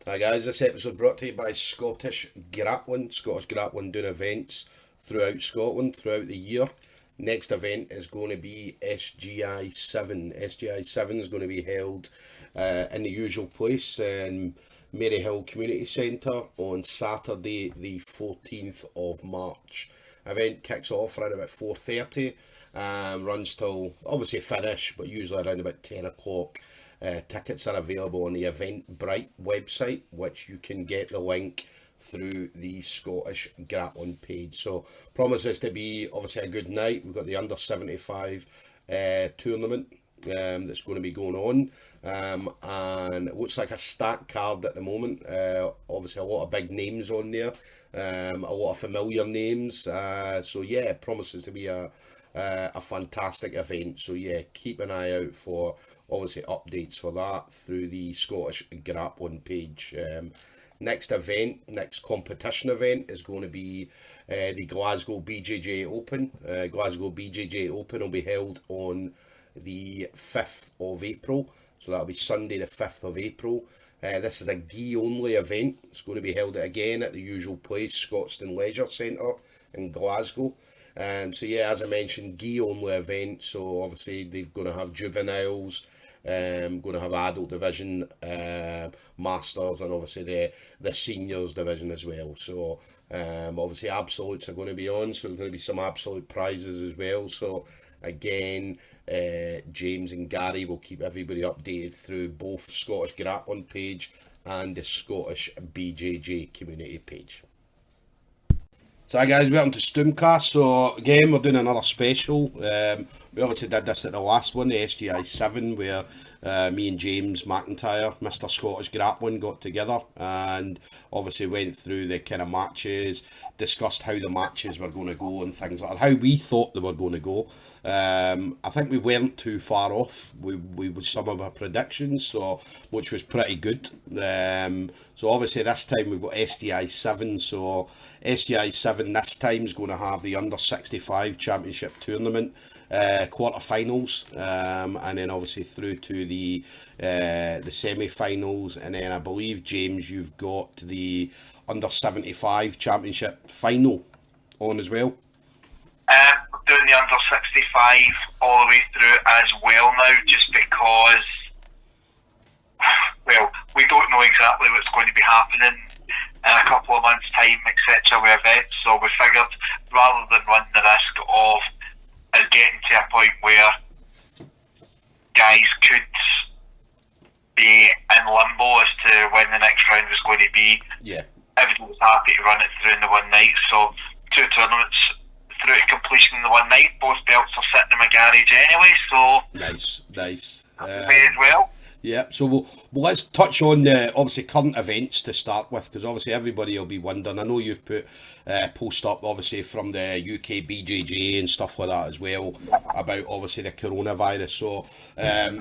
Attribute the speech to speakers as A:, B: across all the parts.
A: Hi guys, this episode brought to you by Scottish Grappling. Scottish Grappling doing events throughout Scotland throughout the year. Next event is going to be SGI7. SGI7 is going to be held in the usual place in Maryhill Community Centre on Saturday the 14th of March. Event kicks off around about 4:30, runs till obviously finish, but usually around about 10 o'clock. Tickets are available on the Eventbrite website, which you can get the link through the Scottish Grappling page. So promises to be obviously a good night. We've got the under 75 tournament that's going to be going on, and it looks like a stacked card at the moment. Obviously a lot of big names on there, a lot of familiar names, so yeah, it promises to be a fantastic event. So yeah, keep an eye out for obviously updates for that through the Scottish Grappling page. Next competition event is going to be the Glasgow BJJ Open. Glasgow BJJ Open will be held on the 5th of April, so that'll be Sunday the 5th of April. This is a gi only event. It's going to be held again at the usual place, Scotstoun Leisure Centre in Glasgow. So yeah, as I mentioned, gi only event, so obviously they're going to have juveniles, going to have adult division, masters, and obviously the seniors division as well. So obviously absolutes are going to be on, so there's going to be some absolute prizes as well. So again, James and Gary will keep everybody updated through both Scottish Grappling page and the Scottish BJJ community page. So hi guys, welcome to StoomCast. So again, we're doing another special. We obviously did this at the last one, the SGI7, where me and James McIntyre, Mr. Scottish Grappling, got together and obviously went through the kind of matches, discussed how the matches were going to go and things like that, how we thought they were going to go. I think we weren't too far off with some of our predictions, so which was pretty good. So obviously this time we've got SGI7. So SGI7 this time is going to have the under 65 championship tournament quarterfinals, and then obviously through to the semi-finals, and then I believe, James, you've got the under 75 championship final on as well.
B: Doing the under 65 all the way through as well now, just because, well, we don't know exactly what's going to be happening in a couple of months' time, etc. with events, so we figured rather than run the risk of getting to a point where guys could be in limbo as to when the next round was going to be, everybody was happy to run it through in the one night. So 2 tournaments through to completion in the one night. Both belts are sitting in my garage anyway, so
A: nice.
B: As well.
A: Yeah, so well, let's touch on obviously current events to start with, because obviously everybody will be wondering. I know you've put post up obviously from the UK BJJ and stuff like that as well about obviously the coronavirus. So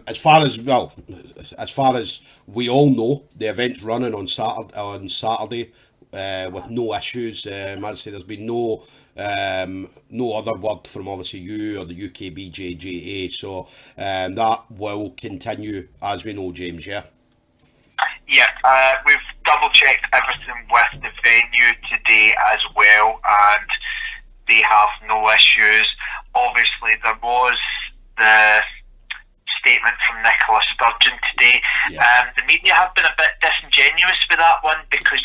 A: as far as we all know, the event's running on Saturday with no issues. As I say, there's been no other word from obviously you or the UK BJJA, so that will continue as we know, James. Yeah,
B: we've double checked everything with the venue today as well, and they have no issues. Obviously there was the statement from Nicola Sturgeon today. The media have been a bit disingenuous with that one, because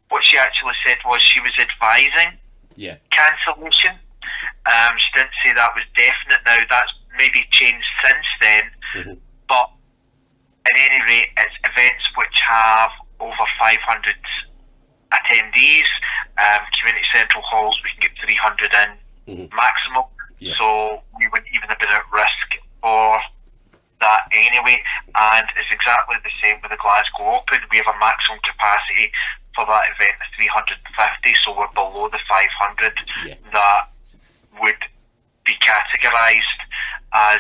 B: what she actually said was she was advising cancellation. She didn't say that was definite. Now that's maybe changed since then, but at any rate, it's events which have over 500 attendees. Community central halls, we can get 300 in maximum, so we wouldn't even have been at risk for that anyway. And it's exactly the same with the Glasgow Open. We have a maximum capacity for that event of 350, so we're below the 500 that would be categorised as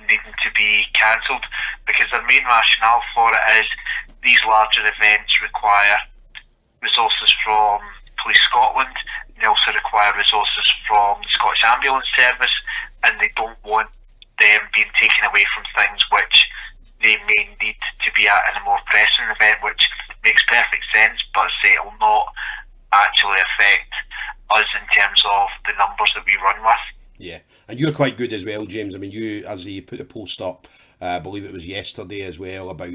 B: needing to be cancelled, because the main rationale for it is these larger events require resources from Police Scotland, and they also require resources from the Scottish Ambulance Service, and they don't want them being taken away from things which they may need to be at in a more pressing event, which
A: Yeah, and you're quite good as well, James. I mean, you put the post up, I believe it was yesterday as well, about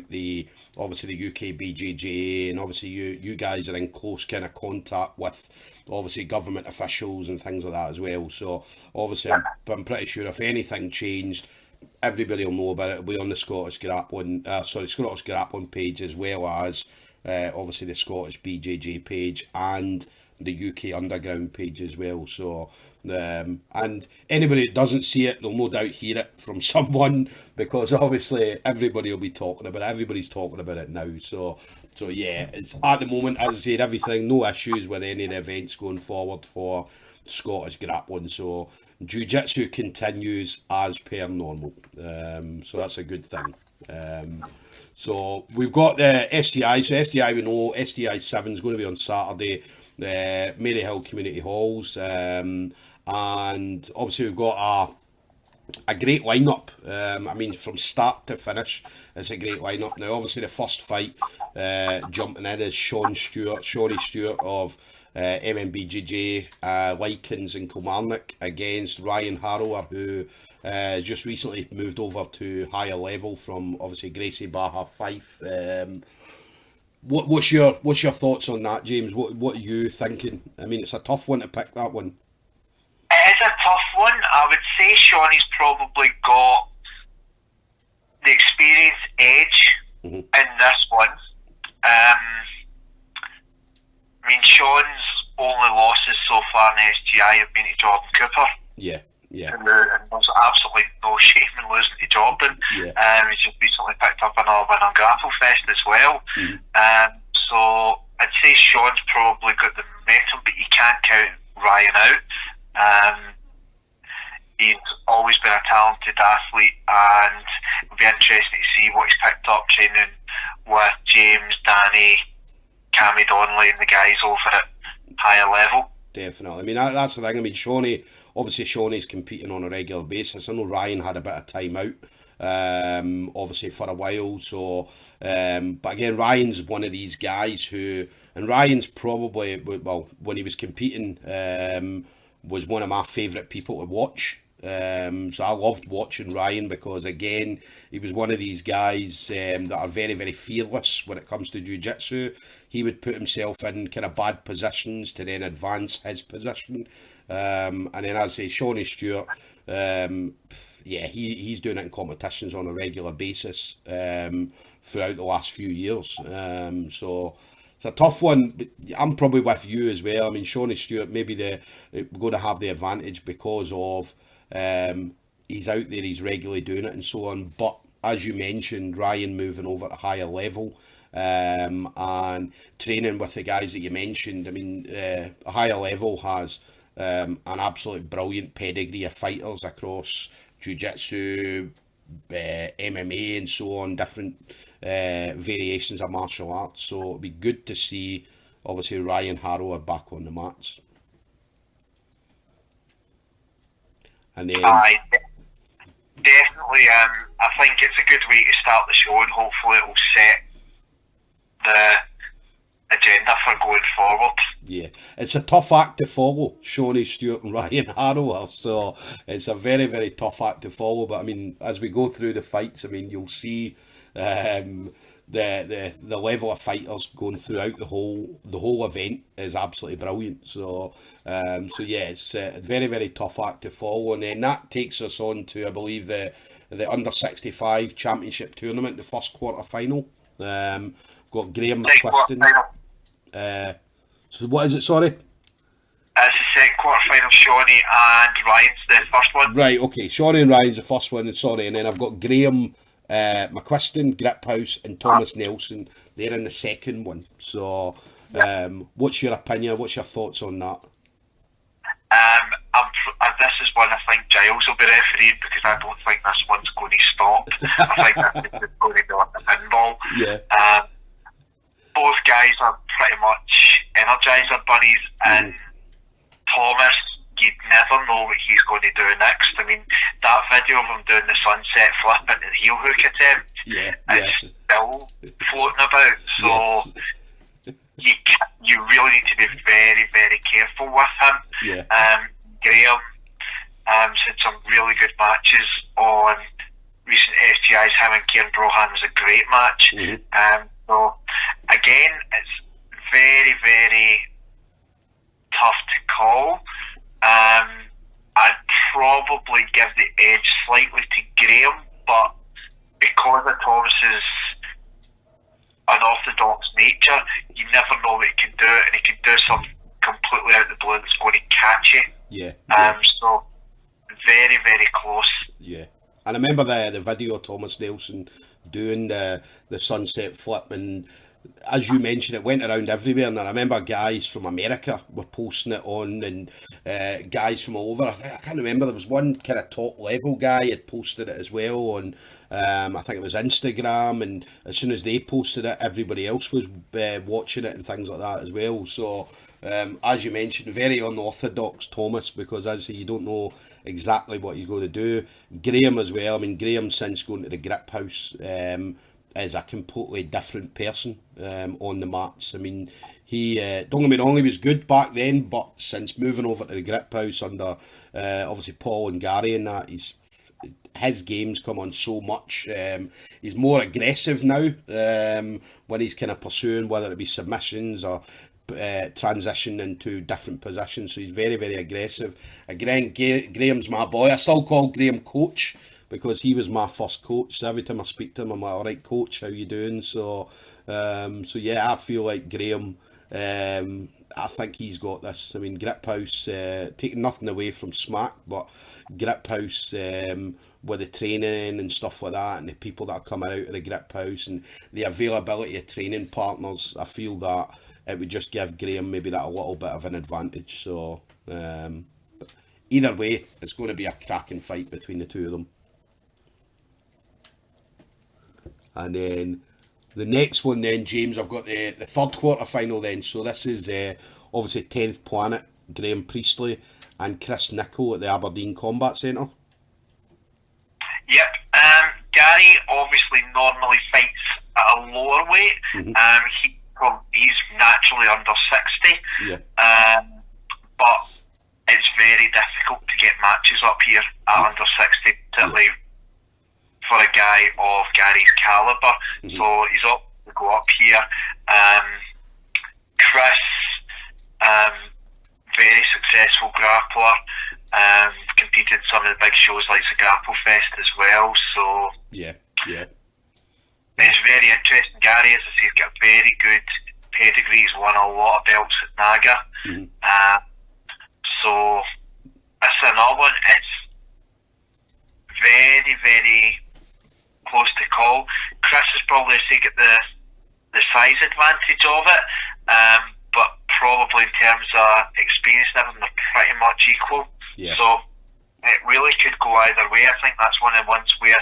A: obviously the UK BJJ, and obviously you guys are in close kind of contact with obviously government officials and things like that as well. So obviously I'm pretty sure if anything changed, everybody will know about it. It'll be on the Scottish Grappling page, as well as obviously the Scottish BJJ page and the UK Underground page as well. So and anybody that doesn't see it, they'll no doubt hear it from someone, because obviously everybody will be talking about it. Everybody's talking about it now. So yeah, it's at the moment, as I said, everything, no issues with any of the events going forward for Scottish Grappling. So Jiu-Jitsu continues as per normal. So that's a good thing. So we've got the SGI. So SGI, we know SGI7 is going to be on Saturday, Maryhill Community Halls. And obviously we've got a great lineup. I mean, from start to finish, it's a great lineup. Now, obviously, the first fight jumping in is Shawnee Stewart of MMBJJ Likens in Kilmarnock against Ryan Harrower, who just recently moved over to higher level from obviously Gracie Barra Fife. What's your thoughts on that, James? What are you thinking? I mean, it's a tough one to pick, that one.
B: It is a tough one. I would say Shawnee's probably got the experience edge in this one. I mean, Sean's only losses so far in SGI have been to Jordan Cooper.
A: Yeah.
B: And there's absolutely no shame in losing to Jordan.
A: Yeah.
B: He's just recently picked up another win on Grapple Fest as well. So I'd say Sean's probably got the momentum, but you can't count Ryan out. He's always been a talented athlete, and it'll be interesting to see what he's picked up training with James, Danny, Cammy Donnelly and the guys over at higher level.
A: Definitely. I mean, that's the thing. I mean, Shawnee's competing on a regular basis. I know Ryan had a bit of time out, obviously for a while. So, but again, Ryan's one of these guys and Ryan's probably, well, when he was competing, was one of my favourite people to watch. So I loved watching Ryan, because again, he was one of these guys that are very, very fearless when it comes to jiu-jitsu. He would put himself in kind of bad positions to then advance his position. And then, as I say, Shawnee Stewart, he's doing it in competitions on a regular basis throughout the last few years. So it's a tough one, but I'm probably with you as well. I mean, Shawnee Stewart, maybe they're going to have the advantage because of he's out there, he's regularly doing it and so on. But as you mentioned, Ryan moving over to higher level and training with the guys that you mentioned. I mean, a higher level has an absolute brilliant pedigree of fighters across jiu-jitsu, MMA and so on, different variations of martial arts. So it'd be good to see obviously Ryan Harrower back on the mats. And then
B: definitely, I think it's a good way to start the show, and hopefully it will set the agenda for going forward.
A: Yeah, it's a tough act to follow, Shawnee Stewart and Ryan Harrower, so it's a very, very tough act to follow. But I mean, as we go through the fights, I mean, you'll see the level of fighters going throughout the whole event is absolutely brilliant. So yeah, it's a very, very tough act to follow. And then that takes us on to, I believe, the under 65 championship tournament, the first quarter final. We've got Graham McQuiston. So what is it, sorry?
B: It's the second quarter final. Shawnee and Ryan's the first one.
A: Right, okay. Shawnee and Ryan's the first one, sorry. And then I've got Graham McQuiston, Grip House and Thomas Nelson. They're in the second one. So what's your opinion? What's your thoughts on that?
B: This is one I think Giles will be refereed, because I don't think this one's going to stop. I think this is going to be like a pinball.
A: Yeah.
B: Both guys are pretty much Energizer bunnies, and Thomas, you'd never know what he's going to do next. I mean, that video of him doing the sunset flip into the heel hook attempt is still floating about. So you really need to be very, very careful with him.
A: Yeah.
B: Graham, He's had some really good matches on recent SGIs. Him and Kieran Brohan was a great match. So again, it's very, very tough to call. I'd probably give the edge slightly to Graham, but because of Thomas's unorthodox nature, you never know what he can do, and he can do something completely out of the blue that's going to catch you. So very, very close.
A: Yeah. And I remember the video of Thomas Nelson doing the sunset flip, and as you mentioned, it went around everywhere, and I remember guys from America were posting it on, and guys from all over. I can't remember, there was one kind of top level guy had posted it as well on, I think it was Instagram, and as soon as they posted it, everybody else was watching it and things like that as well. So as you mentioned, very unorthodox Thomas, because as I say, you don't know exactly what he's going to do. Graham as well. I mean, Graham, since going to the Grip House, is a completely different person on the mats. I mean, he don't get me wrong, he was good back then, but since moving over to the Grip House under obviously Paul and Gary and that, his game's come on so much. He's more aggressive now when he's kind of pursuing, whether it be submissions or transition into different positions. So he's very, very aggressive. Again, Graham's my boy. I still call Graham coach, because he was my first coach. So every time I speak to him, I'm like, all right, coach, how you doing? So yeah, I feel like Graham, I think he's got this. I mean, Grip House, taking nothing away from Smack, but Grip House, with the training and stuff like that, and the people that are coming out of the Grip House, and the availability of training partners, I feel that it would just give Graham maybe that a little bit of an advantage. So either way, it's going to be a cracking fight between the two of them. And then the next one then, James, I've got the third quarter final then. So this is obviously 10th Planet, Graham Priestley and Chris Nichol at the Aberdeen Combat Centre.
B: Yep. Gary obviously normally fights at a lower weight. He's naturally under 60.
A: Yeah.
B: But it's very difficult to get matches up here at under 60, particularly for a guy of Gary's calibre. So he's up to go up here. Chris, very successful grappler, competed in some of the big shows like the Grapple Fest as well. So
A: yeah.
B: It's very interesting. Gary, as I say, he's got a very good pedigree. He's won a lot of belts at Naga. So that's another one. It's very, very close to call. Chris is probably got the size advantage of it, but probably in terms of experience and everything, they're pretty much equal.
A: Yeah.
B: So it really could go either way. I think that's one of the ones where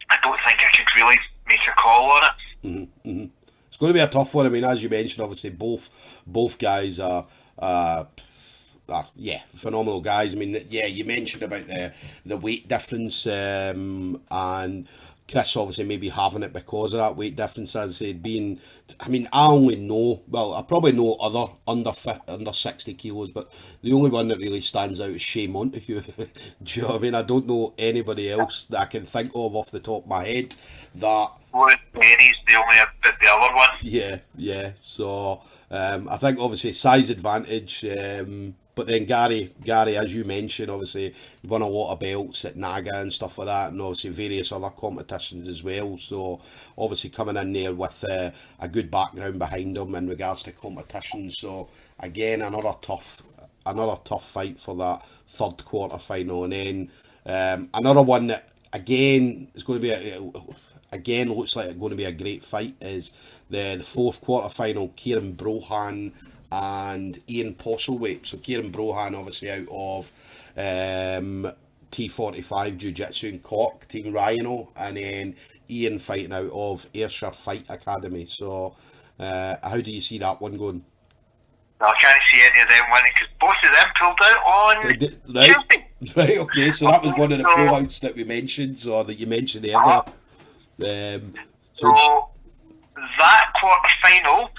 B: I don't think I could really make a call on it.
A: It's going to be a tough one. I mean, as you mentioned, obviously both guys are phenomenal guys. I mean, yeah, you mentioned about the weight difference, and Chris obviously maybe having it because of that weight difference, as they'd been. I mean, I only know, well, I probably know other under 60 kilos, but the only one that really stands out is Shea Montague. Do you know what I mean? I don't know anybody else that I can think of off the top of my head that.
B: Well, Penny's the only the other one.
A: Yeah. So I think obviously size advantage. But then Gary, as you mentioned, obviously won a lot of belts at Naga and stuff like that, and obviously various other competitions as well. So obviously coming in there with a good background behind him in regards to competition. So again, another tough fight for that third quarter final, and then another one that again is going to be looks like it's going to be a great fight is the fourth quarter final. Kieran Brohan and Ian Postlethwaite. So Kieran Brohan obviously out of T45 Jiu-Jitsu in Cork, Team Rhino, and then Ian fighting out of Ayrshire Fight Academy. So how do you see that one going?
B: No, I can't see any of them winning because both of them pulled out on Tuesday.
A: Right, okay, so that was one of the pullouts that we mentioned, or that you mentioned earlier.
B: So that quarter final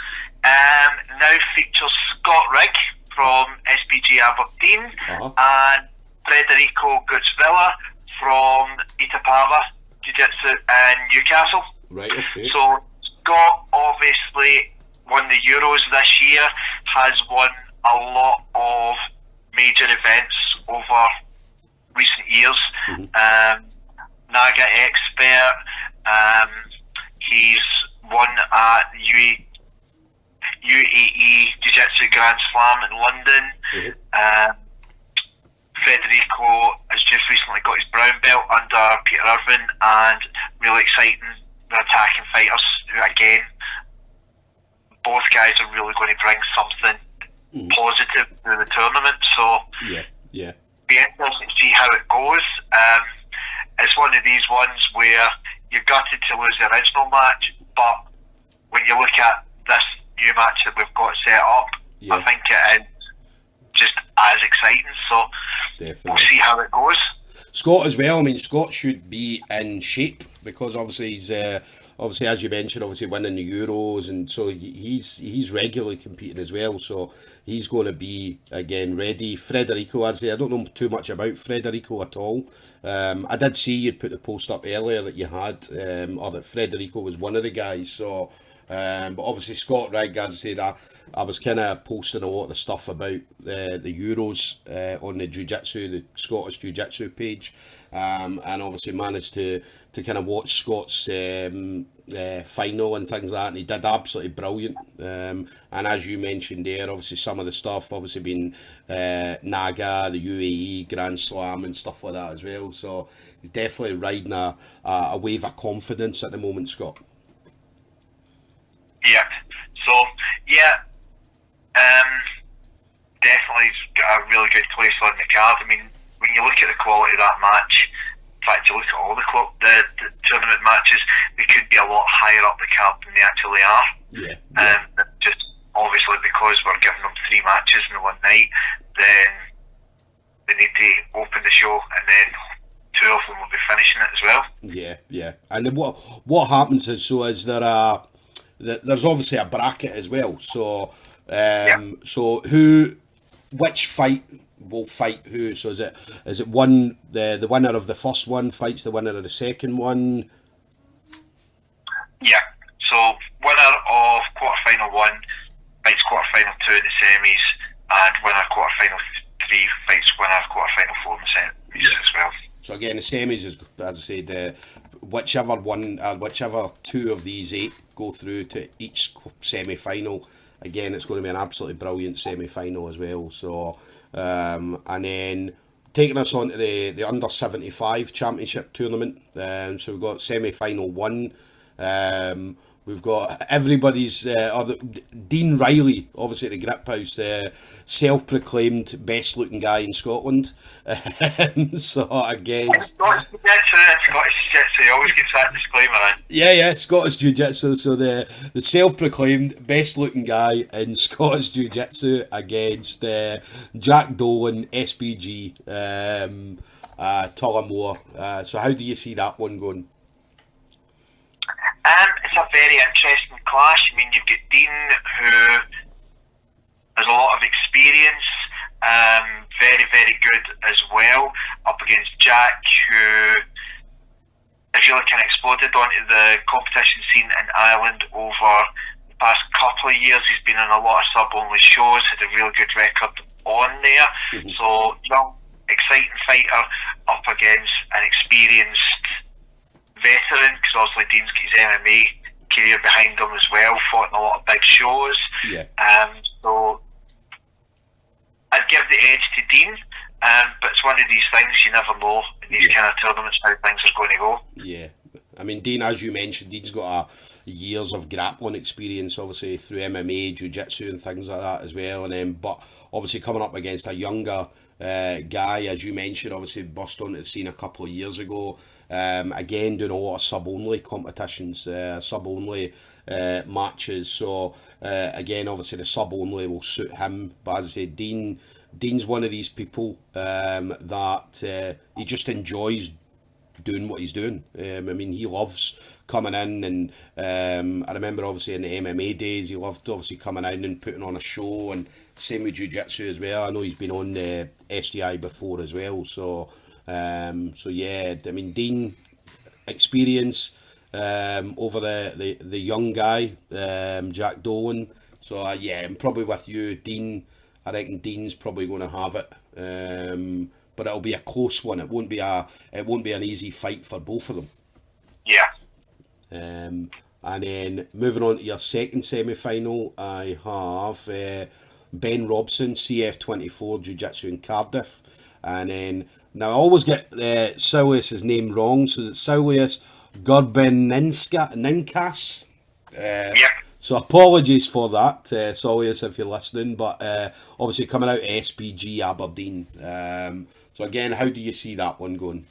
B: now features Scott Rigg from SBG Aberdeen and Federico Gutzvilla from Itapava Jiu-Jitsu in Newcastle.
A: Right, okay.
B: So Scott obviously won the Euros this year, has won a lot of major events over recent years. Naga expert. He's won at UAE Jiu-Jitsu Grand Slam in London. Federico has just recently got his brown belt under Peter Irvin, and really exciting. The attacking fighters who, again, both guys are really going to bring something positive to the tournament. So
A: yeah,
B: be interesting to see how it goes. It's one of these ones where you're gutted to lose the original match, but when you look at this new match that we've got set up, I think it is just as exciting. So
A: definitely.
B: We'll see how it goes.
A: Scott as well. I mean, Scott should be in shape because obviously he's obviously, as you mentioned, obviously winning the Euros, and so he's regularly competing as well. So he's going to be again ready. Federico, I don't know too much about Federico at all. I did see you'd put the post up earlier that you had, or that Federico was one of the guys. So, but obviously Scott, right, as I said, I was kind of posting a lot of the stuff about the Euros on the Jiu-Jitsu, the Scottish Jiu-Jitsu page, and obviously managed to kind of watch Scott's final and things like that, and he did absolutely brilliant. And as you mentioned there, obviously some of the stuff obviously been Naga, the UAE Grand Slam and stuff like that as well. So he's definitely riding a wave of confidence at the moment, Scott.
B: Yeah. So definitely got a really good place on the card. I mean, when you look at the quality of that match, in fact, you look at all the tournament matches, they could be a lot higher up the card than they actually are.
A: Yeah.
B: Just obviously because we're giving them 3 matches in one night, then they need to open the show, and then 2 of them will be finishing it as well.
A: Yeah. And then what happens is there's obviously a bracket as well. So so which fight will fight who? So is it one the winner of the first one fights the winner of the second one?
B: Yeah. So winner of quarterfinal 1 fights quarterfinal 2 in the semis, and winner of quarterfinal 3 fights winner of quarterfinal 4 in the semis as well.
A: So again, the semis is, as I said, whichever 2 of these 8 go through to each semi-final. Again, it's going to be an absolutely brilliant semi-final as well. So, and then taking us on to the under 75 championship tournament. So we've got semi-final 1. We've got everybody's, Dean Riley, obviously at the Grip House, self-proclaimed best-looking guy in Scotland. So against...
B: Scottish Jiu-Jitsu always gets that disclaimer in.
A: Yeah, Scottish Jiu-Jitsu. So the self-proclaimed best-looking guy in Scottish Jiu-Jitsu against Jack Dolan, SBG, Tullamore. So how do you see that one going?
B: It's a very interesting clash. I mean, you've got Dean, who has a lot of experience, very, very good as well, up against Jack, who has really kind of exploded onto the competition scene in Ireland over the past couple of years. He's been in a lot of sub-only shows, had a really good record on there. Mm-hmm. So, young, exciting fighter up against an experienced veteran, because obviously Dean's got his MMA career behind him as well, fought in a lot of big shows. So I'd give the edge to Dean, but it's one of these things you never know in these kind of tournaments how things are going to go.
A: Yeah, I mean, Dean, as you mentioned, Dean's got years of grappling experience, obviously through MMA, jiu-jitsu and things like that as well, and then but obviously coming up against a younger guy, as you mentioned, obviously burst onto the scene a couple of years ago. Again, doing a lot of sub-only competitions, sub-only matches. So again, obviously the sub-only will suit him. But as I said, Dean's one of these people that he just enjoys doing what he's doing. I mean, he loves coming in, and I remember obviously in the MMA days, he loved obviously coming in and putting on a show, and same with jiu-jitsu as well. I know he's been on the SGI before as well, so yeah, I mean, Dean, experience over the young guy, Jack Dolan. So yeah, I'm probably with you, Dean. I reckon Dean's probably going to have it, but it'll be a close one. It won't be an easy fight for both of them.
B: Yeah.
A: And then moving on to your second semi-final, I have Ben Robson, CF24 Jiu-Jitsu in Cardiff, and then now I always get Saulius's name wrong, so it's Saulius Ninkas.
B: Yeah.
A: So apologies for that, Saulius, if you're listening, but obviously coming out of SPG Aberdeen. So again, how do you see that one going?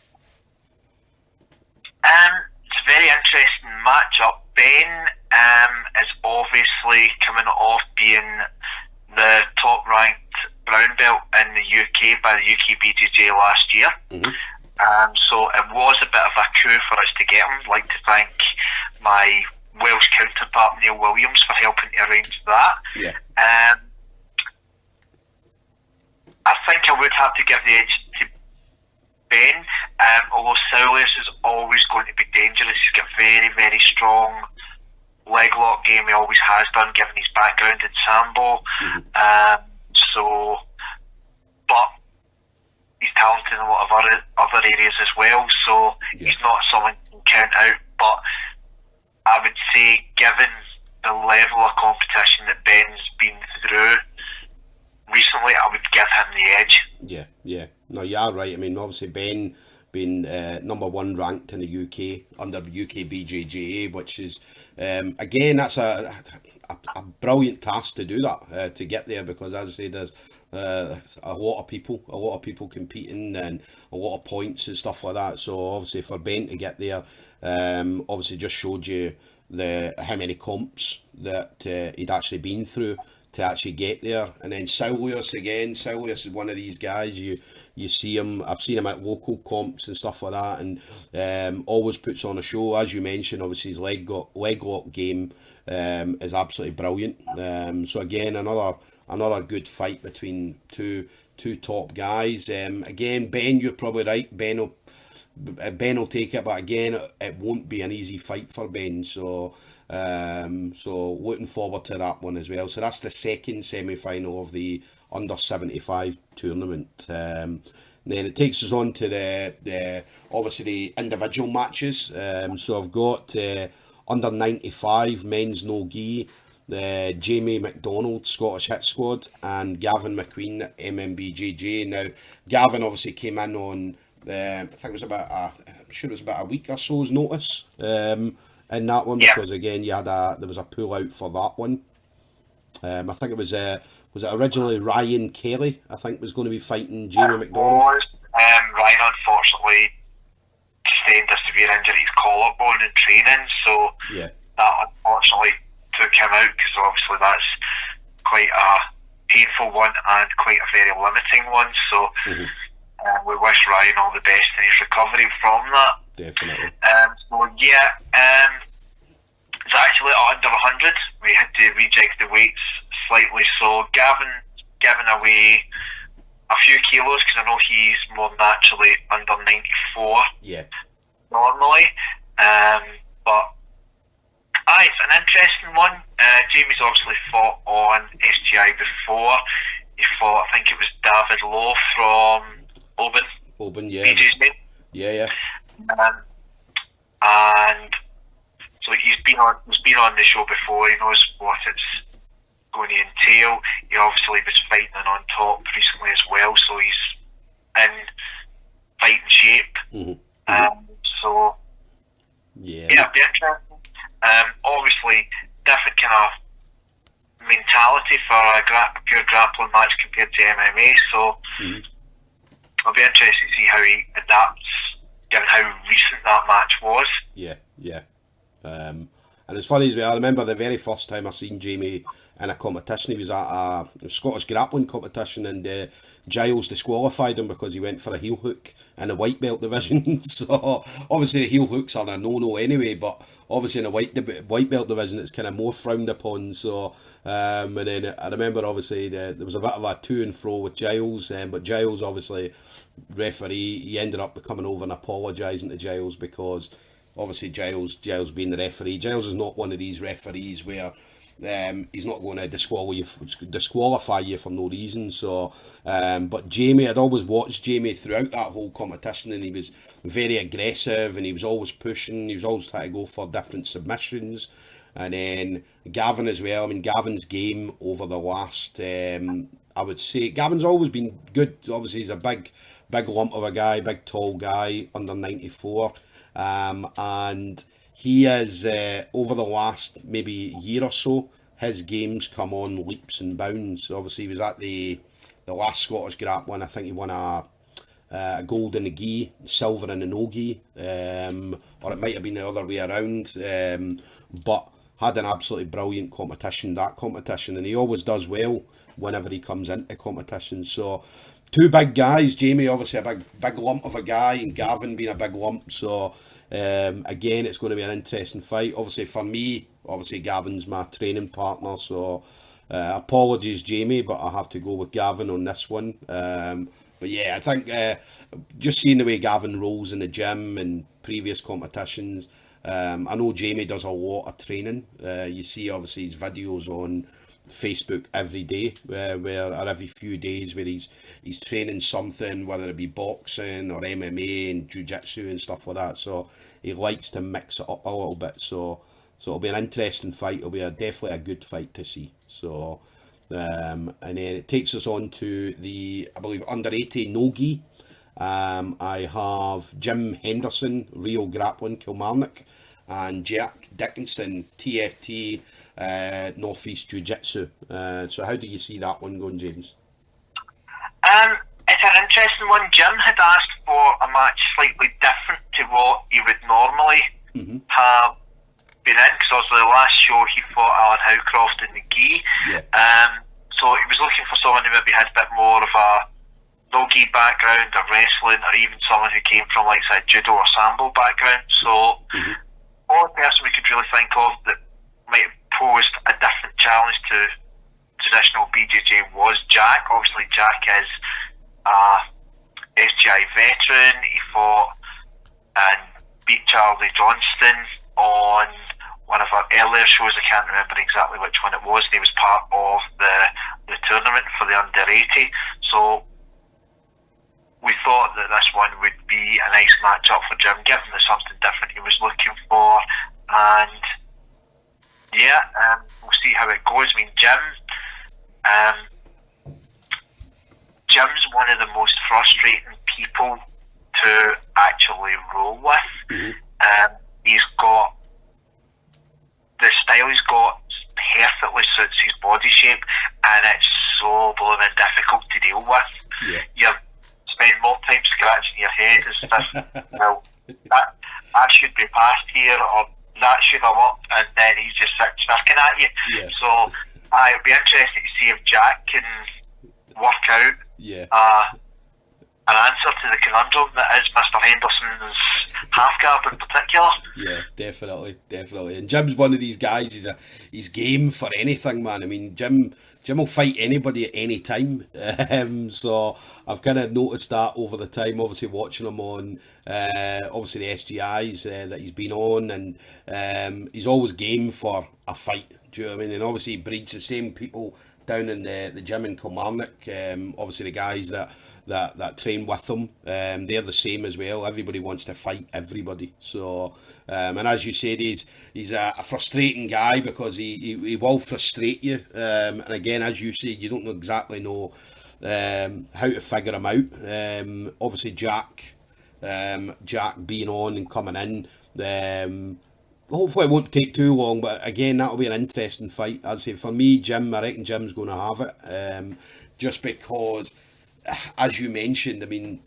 B: It's a very interesting matchup. Ben is obviously coming off being the top-ranked brown belt in the UK by the UK BJJ last year.
A: Mm-hmm.
B: So it was a bit of a coup for us to get him. I'd like to thank my Welsh counterpart Neil Williams for helping to arrange that.
A: Yeah.
B: I think I would have to give the edge to Ben, although Saulius is always going to be dangerous. He's got very, very strong leg lock game. He always has done, given his background in Sambo.
A: Mm-hmm.
B: But he's talented in a lot of other areas as well, so he's not someone you can count out. But I would say, given the level of competition that Ben's been through recently, I would give him the edge.
A: Yeah. No, you are right. I mean, obviously Ben being number one ranked in the UK under UK BJJ, which is again, that's a brilliant task to do that, to get there, because as I say, there's a lot of people competing and a lot of points and stuff like that. So obviously for Ben to get there, obviously just showed you how many comps that he'd actually been through to actually get there. And then Saulius is one of these guys, you see him, I've seen him at local comps and stuff like that, and always puts on a show. As you mentioned, obviously his leg lock game is absolutely brilliant. So again, another good fight between two top guys. Again, Ben, you're probably right. Ben will take it, but again, it won't be an easy fight for Ben. So looking forward to that one as well. So that's the second semi-final of the under 75 tournament. Then it takes us on to the obviously the individual matches. So I've got under 95 men's no gi, Jamie McDonald, Scottish Hit Squad, and Gavin McQueen, MMBJJ. Now, Gavin obviously came in on, I think it was about a week or so's notice in that one, because again, there was a pull out for that one. I think it was it originally Ryan Kelly, I think, was going to be fighting Jamie McDonald.
B: Ryan unfortunately sustained a severe injury to his collarbone in training, so that unfortunately took him out, because obviously that's quite a painful one and quite a very limiting one. So we wish Ryan all the best in his recovery from that.
A: Definitely.
B: It's actually under 100. We had to reject the weights slightly, so Gavin giving away a few kilos, because I know he's more naturally under 94 normally. But it's an interesting one. Jamie's obviously fought on SGI before. He fought, I think it was David Lowe from Oban,
A: yeah.
B: BJ's name.
A: Yeah.
B: And so he's been on the show before. He knows what it's going to entail. He obviously was fighting on top recently as well, so he's in fighting shape. So it'll be interesting. Obviously, different kind of mentality for a pure grappling match compared to MMA. So I'll be interested to see how he adapts, given how recent that match was.
A: And it's funny as well, I remember the very first time I seen Jamie in a competition, he was at a Scottish grappling competition, and Giles disqualified him because he went for a heel hook in the white belt division. So obviously the heel hooks are a no-no anyway, but obviously in the white belt division it's kind of more frowned upon. So and then I remember obviously there was a bit of a to and fro with Giles, but Giles obviously referee, he ended up coming over and apologising to Giles because obviously Giles being the referee, Giles is not one of these referees where he's not going to disqualify you for no reason. So but Jamie, I'd always watched Jamie throughout that whole competition, and he was very aggressive and he was always pushing, he was always trying to go for different submissions. And then Gavin as well, I mean Gavin's game over the last I would say Gavin's always been good. Obviously he's a big lump of a guy, big tall guy, under 94, and he is over the last maybe year or so, his game's come on leaps and bounds. Obviously he was at the last Scottish Grappling, I think he won a gold in the gi, silver in the no gi, or it might have been the other way around, but had an absolutely brilliant competition, and he always does well whenever he comes into competition. So two big guys, Jamie obviously a big lump of a guy, and Gavin being a big lump. So again, it's going to be an interesting fight. Obviously for me, Gavin's my training partner, so apologies Jamie, but I have to go with Gavin on this one. But yeah, I think just seeing the way Gavin rolls in the gym and previous competitions, I know Jamie does a lot of training. You see obviously his videos on Facebook every day, where or every few days, where he's training something, whether it be boxing or MMA and jiu-jitsu and stuff like that. So he likes to mix it up a little bit. So it'll be an interesting fight. It'll be definitely a good fight to see. So and then it takes us on to the, I believe, under 80 no-gi. I have Jim Henderson, Rio Grappling, Kilmarnock, and Jack Dickinson, TFT, North East Jiu-Jitsu. So how do you see that one going, James?
B: It's an interesting one. Jim had asked for a match slightly different to what he would normally have been in, because obviously the last show he fought Alan Howcroft in the gi. Yeah. So he was looking for someone who maybe had a bit more of a no-gi background, or wrestling, or even someone who came from like say judo or sambo background. So only person we could really think of that might have posed a different challenge to traditional BJJ was Jack. Obviously Jack is a SGI veteran. He fought and beat Charlie Johnston on one of our earlier shows. I can't remember exactly which one it was, and he was part of the tournament for the under 80. So we thought that this one would be a nice match-up for Jim, given there's something different he was looking for. And yeah, we'll see how it goes. I mean, Jim's one of the most frustrating people to actually roll with. He's got the style he's got perfectly suits his body shape, and it's so blooming difficult to deal with. You spend more time scratching your head as if, well, that should be past here, or that should have up, and then he's just snarking at you. So it'd be interesting to see if Jack can work out an answer to the conundrum that is Mr. Henderson's half guard in particular. Yeah,
A: definitely. And Jim's one of these guys, he's game for anything, man. I mean, Jim will fight anybody at any time. So I've kind of noticed that over the time, obviously watching him on obviously the SGIs that he's been on, and he's always game for a fight. Do you know what I mean? And obviously he breeds the same people down in the gym in Kilmarnock. Obviously the guys that train with him, they're the same as well. Everybody wants to fight everybody. So and as you said, he's a frustrating guy, because he will frustrate you. And again, as you said, you don't exactly know how to figure him out. Obviously Jack being on and coming in, hopefully it won't take too long, but again, that'll be an interesting fight. As I say, for me, I reckon Jim's going to have it, just because, as you mentioned, I mean,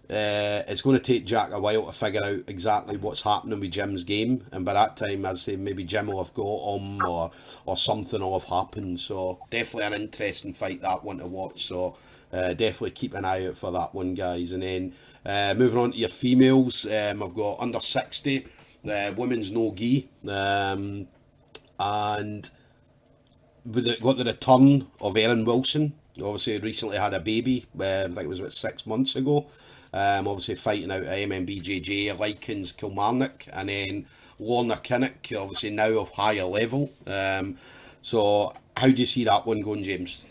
A: it's going to take Jack a while to figure out exactly what's happening with Jim's game, and by that time, as I say, maybe Jim will have got him, or something will have happened. So definitely an interesting fight, that one to watch. So definitely keep an eye out for that one, guys. And then moving on to your females, I've got under 60, women's no gi, and got the return of Erin Wilson. Obviously, recently had a baby. I think it was about 6 months ago. Obviously fighting out at MMBJJ, Likens, Kilmarnock, and then Lorna Kinnock, obviously now of higher level. So how do you see that one going, James?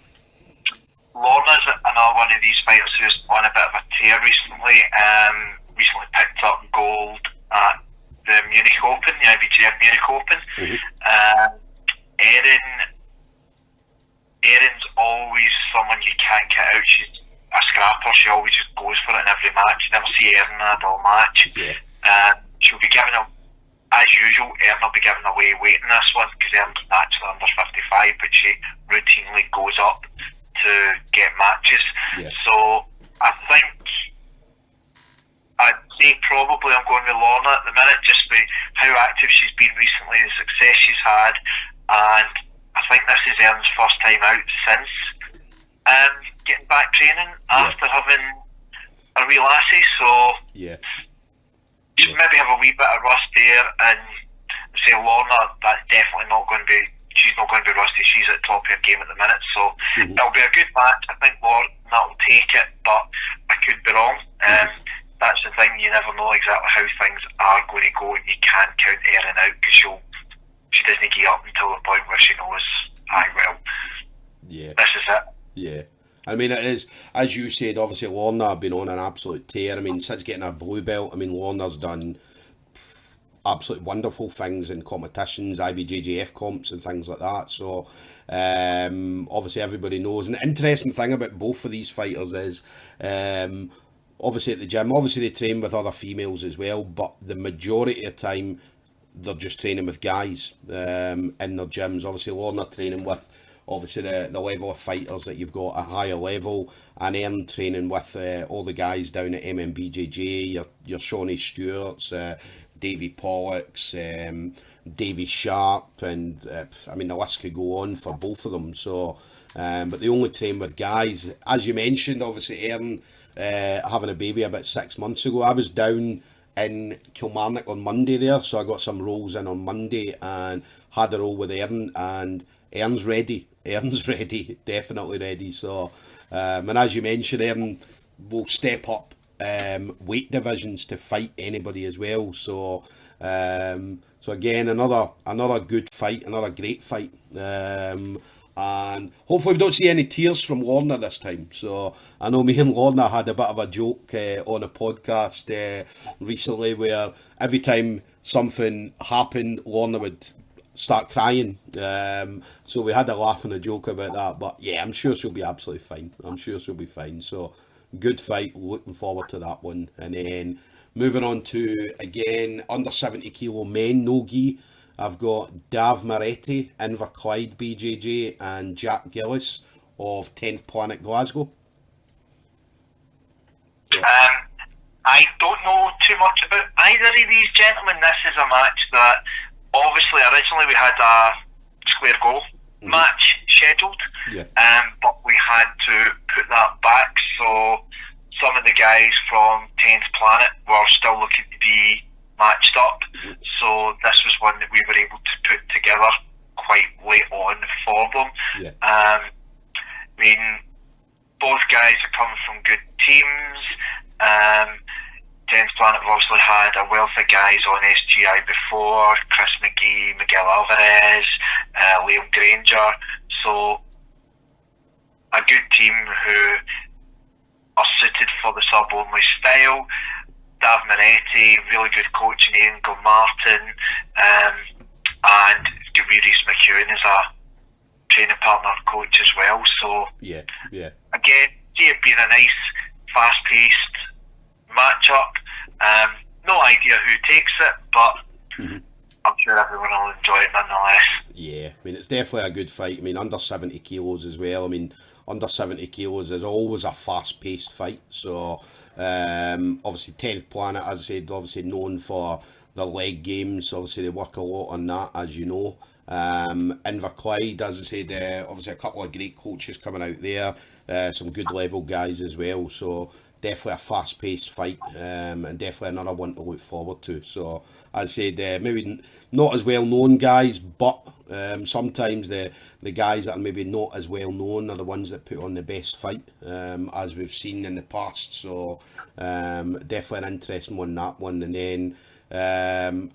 B: Lorna's another one of these fighters who's on a bit of a tear recently. Recently picked up gold at the Munich Open, the IBJF Munich Open. Mm-hmm. Erin's always someone you can't get out. She's a scrapper. She always just goes for it in every match. You never see Erin in a dull match. Yeah. She'll be giving as usual, Erin will be giving away weight in this one because Erin's naturally under 55, but she routinely goes up to get matches. Yeah. So I think I'd say probably I'm going with Lorna at the minute, just with how active she's been recently, the success she's had, and I think this is Erin's first time out since getting back training after having a wee lassie, so she'll maybe have a wee bit of rust there, and say Lorna, that's definitely not going to be, she's not going to be rusty, she's at the top of her game at the minute, so it'll be a good match. I think Lorna will take it, but I could be wrong. That's the thing, you never know exactly how things are going to go, and you can't count Erin out because she doesn't get up until the point where she knows, this is it. Yeah.
A: I mean, it is, as you said, obviously Lorna been on an absolute tear. I mean, since getting her blue belt, I mean, Lorna's done absolutely wonderful things in competitions, IBJJF comps and things like that. So, obviously everybody knows. And the interesting thing about both of these fighters is, obviously at the gym, obviously they train with other females as well, but the majority of the time, they're just training with guys in their gyms. Obviously Lorna training with obviously the level of fighters that you've got at higher level, and Erin training with all the guys down at MMBJJ, your Shawnee Stewarts, Davy Pollocks, Davy Sharp, and I mean the list could go on for both of them. So but they only train with guys. As you mentioned, obviously Erin having a baby about 6 months ago. I was down in Kilmarnock on Monday there, so I got some rolls in on Monday and had a roll with Erin, and Erin's ready, definitely ready. So and as you mentioned, Erin will step up weight divisions to fight anybody as well. So so again, another good fight, another great fight. And hopefully we don't see any tears from Lorna this time. So I know me and Lorna had a bit of a joke on a podcast recently where every time something happened, Lorna would start crying. So we had a laugh and a joke about that. But yeah, I'm sure she'll be absolutely fine. So good fight, looking forward to that one. And then moving on to, again, under 70 kilo men, no gi. I've got Dav Moretti, Inverclyde BJJ, and Jack Gillis of 10th Planet Glasgow.
B: I don't know too much about either of these gentlemen. This is a match that obviously originally we had a square goal match scheduled, but we had to put that back. So some of the guys from 10th Planet were still looking to be matched up, so this was one that we were able to put together quite late on for them. I mean, both guys are coming from good teams. 10th Planet have obviously had a wealth of guys on SGI before, Chris McGee, Miguel Alvarez, Liam Granger, so a good team who are suited for the sub-only style. Dav Moretti, really good coach in Ian Martin, and Reese McEwen is a training partner coach as well. So again, see it being a nice, fast-paced matchup. No idea who takes it, but I'm sure everyone will enjoy it nonetheless.
A: Yeah, I mean, it's definitely a good fight. I mean, under 70 kilos as well. I mean, under 70 kilos is always a fast-paced fight. So, obviously, 10th Planet, as I said, obviously known for their leg games. Obviously, they work a lot on that, as you know. Inverclyde, as I said, obviously a couple of great coaches coming out there. Some good level guys as well. So, definitely a fast-paced fight, and definitely another one to look forward to. So, as I said, maybe not as well-known guys, but sometimes the guys that are maybe not as well-known are the ones that put on the best fight, as we've seen in the past. So, definitely an interesting one, that one. And then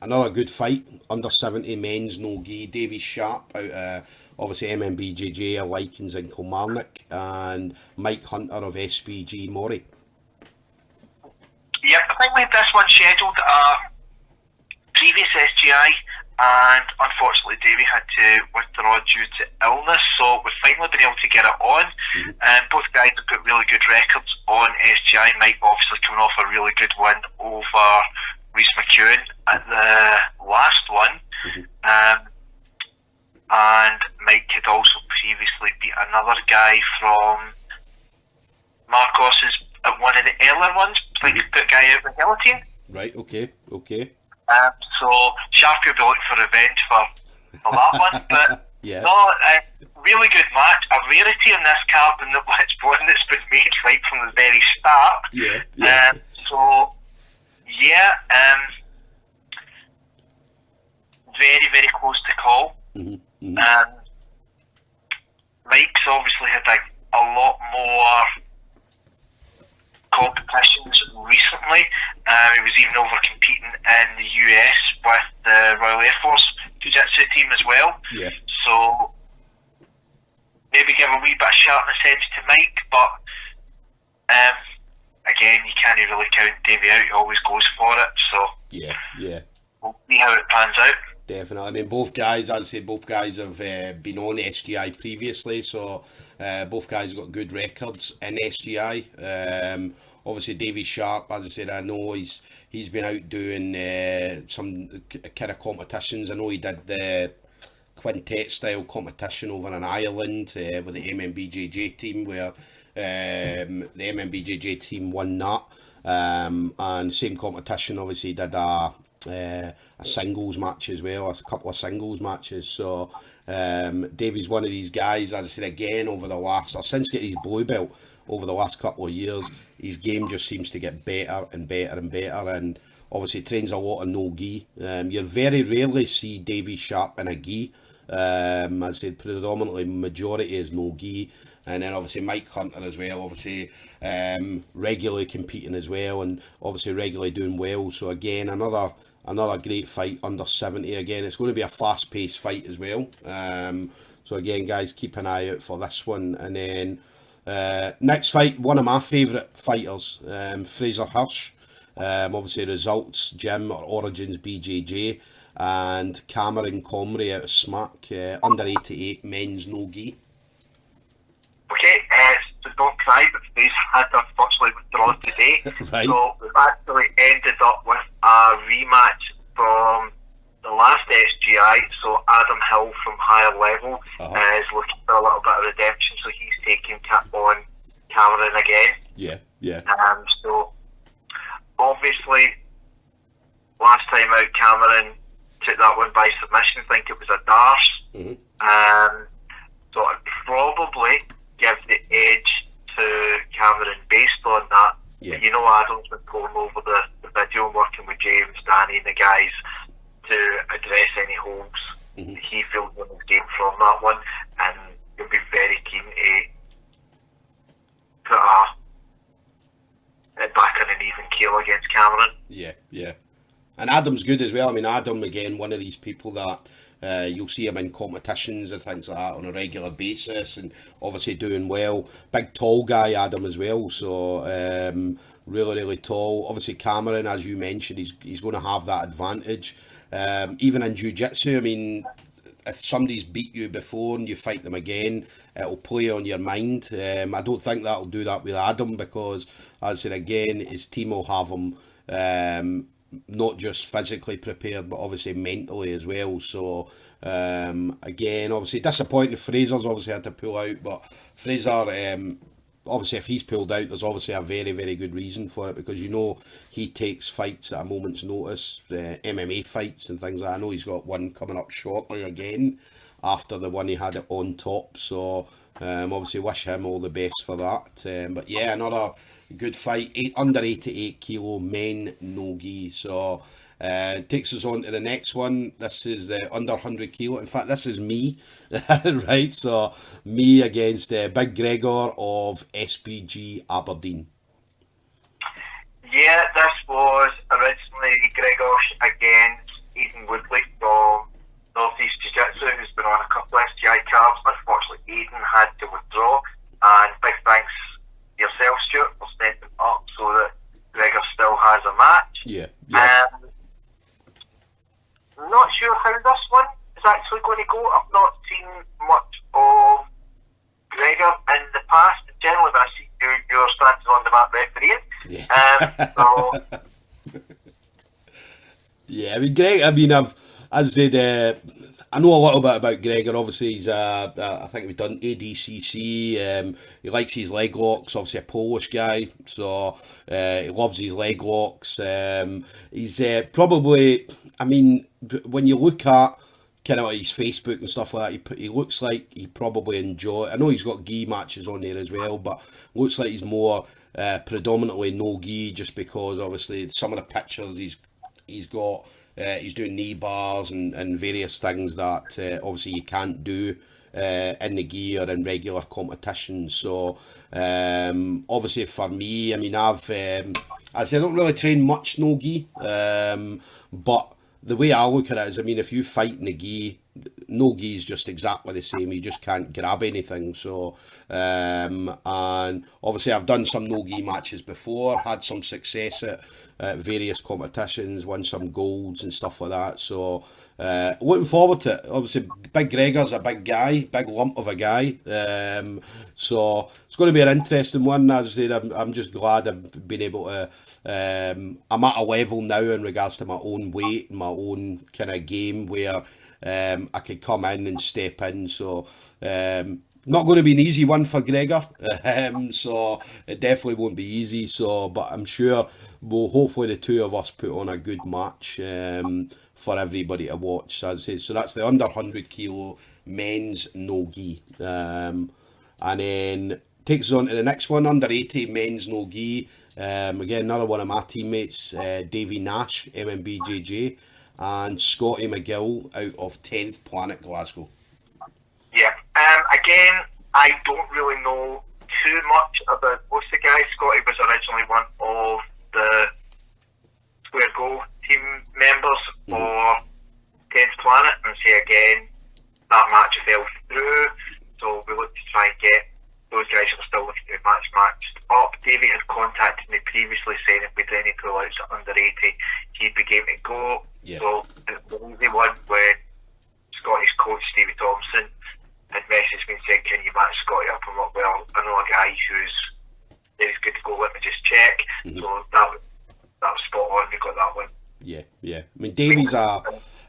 A: another good fight, under 70 men's no gi, Davy Sharp out obviously MMBJJ, Likens in Kilmarnock, and Mike Hunter of SPG Moray.
B: Yep, I think we had this one scheduled at a previous SGI, and unfortunately Davey had to withdraw due to illness, so we've finally been able to get it on. Both guys have got really good records on SGI. Mike obviously coming off a really good win over Rhys McEwen at the last one, and Mike had also previously beat another guy from Marcos's at one of the earlier ones. I think he put a guy out in the guillotine.
A: Right, okay.
B: So Sharp will be looking for revenge for that one, but
A: yeah.
B: No, really good match. A rarity in this card, and it's one that's been made right from the very start.
A: Yeah.
B: So yeah, very very close to call. Mike's obviously had a lot more competitions recently. He was even over competing in the US with the Royal Air Force Jiu-Jitsu team as well.
A: Yeah.
B: So maybe give a wee bit of sharpness edge to Mike, but again, you can't really count Davey out. He always goes for it. So
A: yeah.
B: we'll see how it pans out.
A: Definitely. I mean, both guys, as I say, both guys have been on SGI previously, so both guys got good records in SGI. Obviously, Davy Sharp, as I said, I know he's been out doing some kind of competitions. I know he did the quintet style competition over in Ireland with the MMBJJ team, where the MMBJJ team won that. And same competition, obviously, did a singles match as well, a couple of singles matches. So Davey's one of these guys, as I said again, since getting his blue belt over the last couple of years, his game just seems to get better and better and better, and obviously trains a lot of no gi. You very rarely see Davy Sharp in a gi. As I said, predominantly majority is no gi. And then obviously Mike Hunter as well, obviously regularly competing as well, and obviously regularly doing well. So again, another great fight under 70. Again, it's going to be a fast-paced fight as well. So again, guys, keep an eye out for this one. And then next fight, one of my favourite fighters, Fraser Hirsch. Obviously results, Gym or Origins BJJ, and Cameron Comrie out of SMAC, under 88 men's no gi.
B: Okay, so don't cry, but Fraser had unfortunately withdrawn today.
A: Right.
B: So we've actually ended up with a rematch from the last SGI. So Adam Hill from Higher Level is looking for a little bit of redemption, so he's taking on Cameron again.
A: Yeah.
B: So obviously, last time out, Cameron took that one by submission. I think it was a Darce. So I'd probably give the edge to Cameron based on that.
A: Yeah.
B: You know, Adam's been going over the video and working with James, Danny and the guys to address any holes he feels in his game from that one, and he'll be very keen to put it back on an even keel against Cameron.
A: Yeah. And Adam's good as well. I mean, Adam, again, one of these people that you'll see him in competitions and things like that on a regular basis, and obviously doing well. Big tall guy, Adam, as well. So really tall. Obviously Cameron, as you mentioned, he's going to have that advantage. Even in jiu-jitsu, I mean, if somebody's beat you before and you fight them again, it'll play on your mind. I don't think that'll do that with Adam, because, as I said again, his team will have him not just physically prepared, but obviously mentally as well. So again, obviously disappointing. Fraser's obviously had to pull out, but Fraser, obviously if he's pulled out, there's obviously a very, very good reason for it, because you know he takes fights at a moment's notice, MMA fights and things like that. I know he's got one coming up shortly again after the one he had it on top. So obviously wish him all the best for that. But yeah, another good fight, under 88 kilo men no gi. So takes us on to the next one. This is under 100 kilo. In fact, this is me, right? So me against Big Gregor of SPG Aberdeen.
B: Yeah, this was originally Gregor against Aidan Woodley from Northeast Jiu-Jitsu, who's been on a couple of SGI cards. Unfortunately, Aidan had to withdraw, and big thanks to yourself, Stuart, for stepping up so that Gregor still has a match.
A: Yeah.
B: Not sure how this one is actually going to go. I've not seen much of Gregor in the past. Generally, when I see you're standing on the mat refereeing.
A: Yeah, I mean, Greg. I mean, I know a little bit about Gregor. Obviously, he's I think we've done ADCC. He likes his leg locks. Obviously, a Polish guy, so he loves his leg locks. He's probably, I mean, when you look at kind of his Facebook and stuff like that, he looks like he probably enjoy. I know he's got gi matches on there as well, but looks like he's more predominantly no gi, just because obviously some of the pictures he's got. He's doing knee bars and various things that obviously you can't do in the gi or in regular competitions. So obviously for me, I mean, I don't really train much no gi, but the way I look at it is, I mean, if you fight in the gi, no gi is just exactly the same. You just can't grab anything. So and obviously I've done some no gi matches before, had some success at various competitions, won some golds and stuff like that. So looking forward to it. Obviously Big Gregor's a big guy, big lump of a guy. So it's going to be an interesting one. As I said, I'm just glad I've been able to. I'm at a level now in regards to my own weight, my own kind of game, where I could come in and step in. So not going to be an easy one for Gregor. So it definitely won't be easy. So, but I'm sure hopefully the two of us put on a good match for everybody to watch. As I say, so that's the under 100 kilo men's no gi, and then takes us on to the next one, under 80 men's no gi. Again, another one of my teammates, Davey Nash, MMBJJ, and Scotty McGill out of 10th Planet Glasgow.
B: Yeah. Again, I don't really know too much about most of the guys. Scotty was originally one of the Square Go team members for 10th Planet, and say again, that match fell through, so we look to try and get those guys that are still looking to matched up. Davey had contacted me previously saying if we'd any pullouts at under 80, he'd be game to go. Yeah. So the easy one when Scotty's coach Stevie Thompson had messaged me and said, can you match Scotty up? I'm like, well, I know a guy who's good to go, let me just check. Mm-hmm. So that was spot on, we got that one.
A: Yeah. I mean, Davey's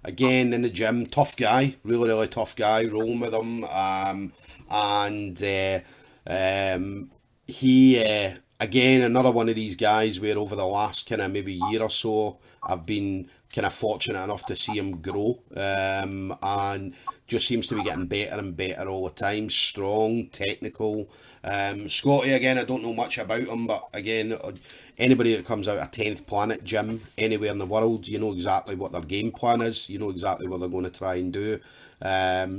A: again in the gym, tough guy, really tough guy, rolling with him. He again, another one of these guys where over the last kind of maybe year or so, I've been kind of fortunate enough to see him grow, and just seems to be getting better and better all the time. Strong, technical. Scotty, again, I don't know much about him, but again, anybody that comes out of 10th Planet gym anywhere in the world, you know exactly what their game plan is. You know exactly what they're going to try and do.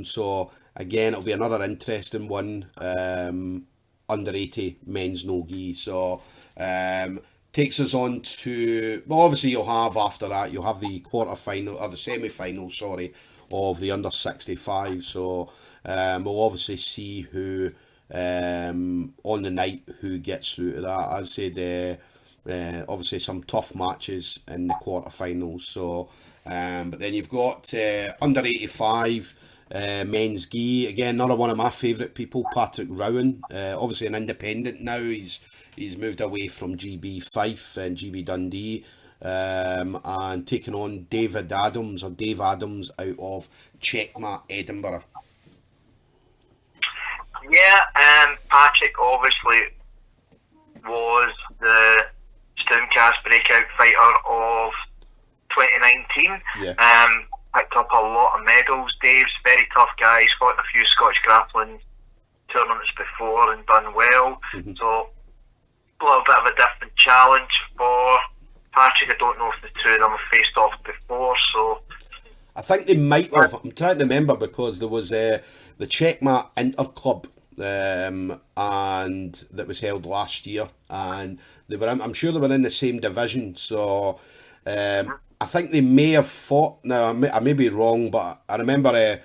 A: So again, it'll be another interesting one. Under 80 men's no gi. So takes us on to, well, obviously you'll have after that, you'll have the quarter-final, or the semi-final, sorry, of the under 65. So we'll obviously see who, on the night, who gets through to that. As I said, obviously some tough matches in the quarter-finals. So, but then you've got under 85, men's gi, again another one of my favourite people, Patrick Rowan, obviously an independent now. He's moved away from GB Fife and GB Dundee, and taking on Dave Adams out of Checkmate Edinburgh.
B: Yeah, Patrick obviously was the StoomCast breakout fighter of 2019.
A: Yeah.
B: Picked up a lot of medals. Dave's a very tough guy. He's fought in a few Scottish grappling tournaments before and done well.
A: Mm-hmm.
B: So a little bit of a different challenge for Patrick. I don't know if the two of them have faced off before, so
A: I think they might have. I'm trying to remember because there was the Checkmate Interclub and that was held last year, and they were. I'm sure they were in the same division. So I think they may have fought. Now I may be wrong, but I remember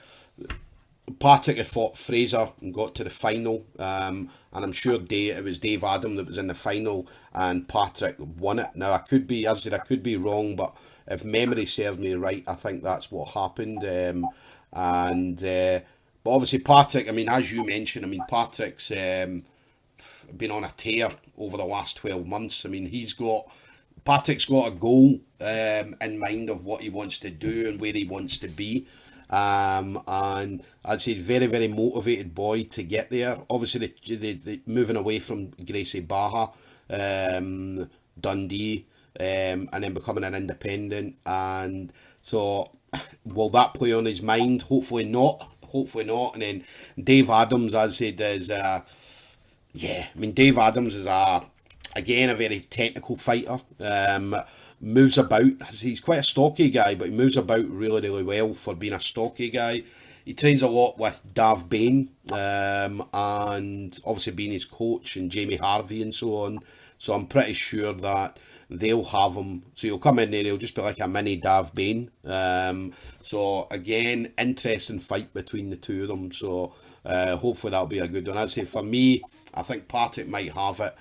A: Patrick had fought Fraser and got to the final, and I'm sure it was Dave Adam that was in the final, and Patrick won it. Now I could be, as I said, I could be wrong, but if memory serves me right, I think that's what happened. But obviously Patrick, I mean, as you mentioned, I mean, Patrick's been on a tear over the last 12 months. I mean, Patrick's got a goal in mind of what he wants to do and where he wants to be. And I'd say very, very motivated boy to get there. Obviously, the moving away from Gracie Barra, Dundee, and then becoming an independent. And so, will that play on his mind? Hopefully not. And then Dave Adams, as I said, is Dave Adams is again a very technical fighter. Moves about. He's quite a stocky guy, but he moves about really, really well for being a stocky guy. He trains a lot with Dav Bain, and obviously being his coach, and Jamie Harvey and so on. So I'm pretty sure that they'll have him. So he'll come in there, he'll just be like a mini Dav Bain. So again, interesting fight between the two of them. So hopefully that'll be a good one. I'd say for me, I think Patrick might have it,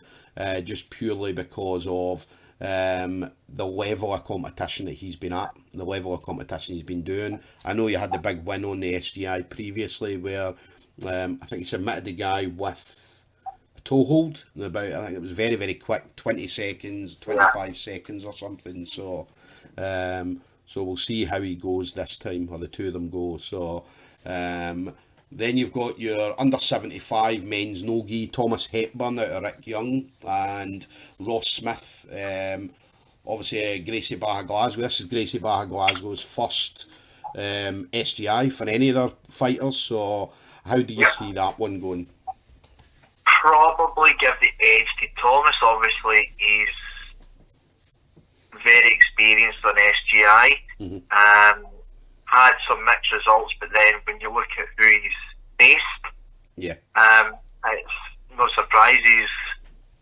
A: just purely because of the level of competition that he's been at, the level of competition he's been doing. I know you had the big win on the SGI previously where I think he submitted the guy with a toe hold in about, I think it was very, very quick, 20 seconds, 25 seconds or something. So we'll see how he goes this time, or the two of them go. So then you've got your under 75 men's no-gi, Thomas Hepburn out of Rick Young and Ross Smith, obviously Gracie Barra Glasgow. This is Gracie Barra Glasgow's first SGI for any of their fighters, so how do you see that one going?
B: Probably give the edge to Thomas. Obviously he's very experienced on SGI.
A: Mm-hmm.
B: Had some mixed results, but then when you look at who he's faced, it's no surprise he's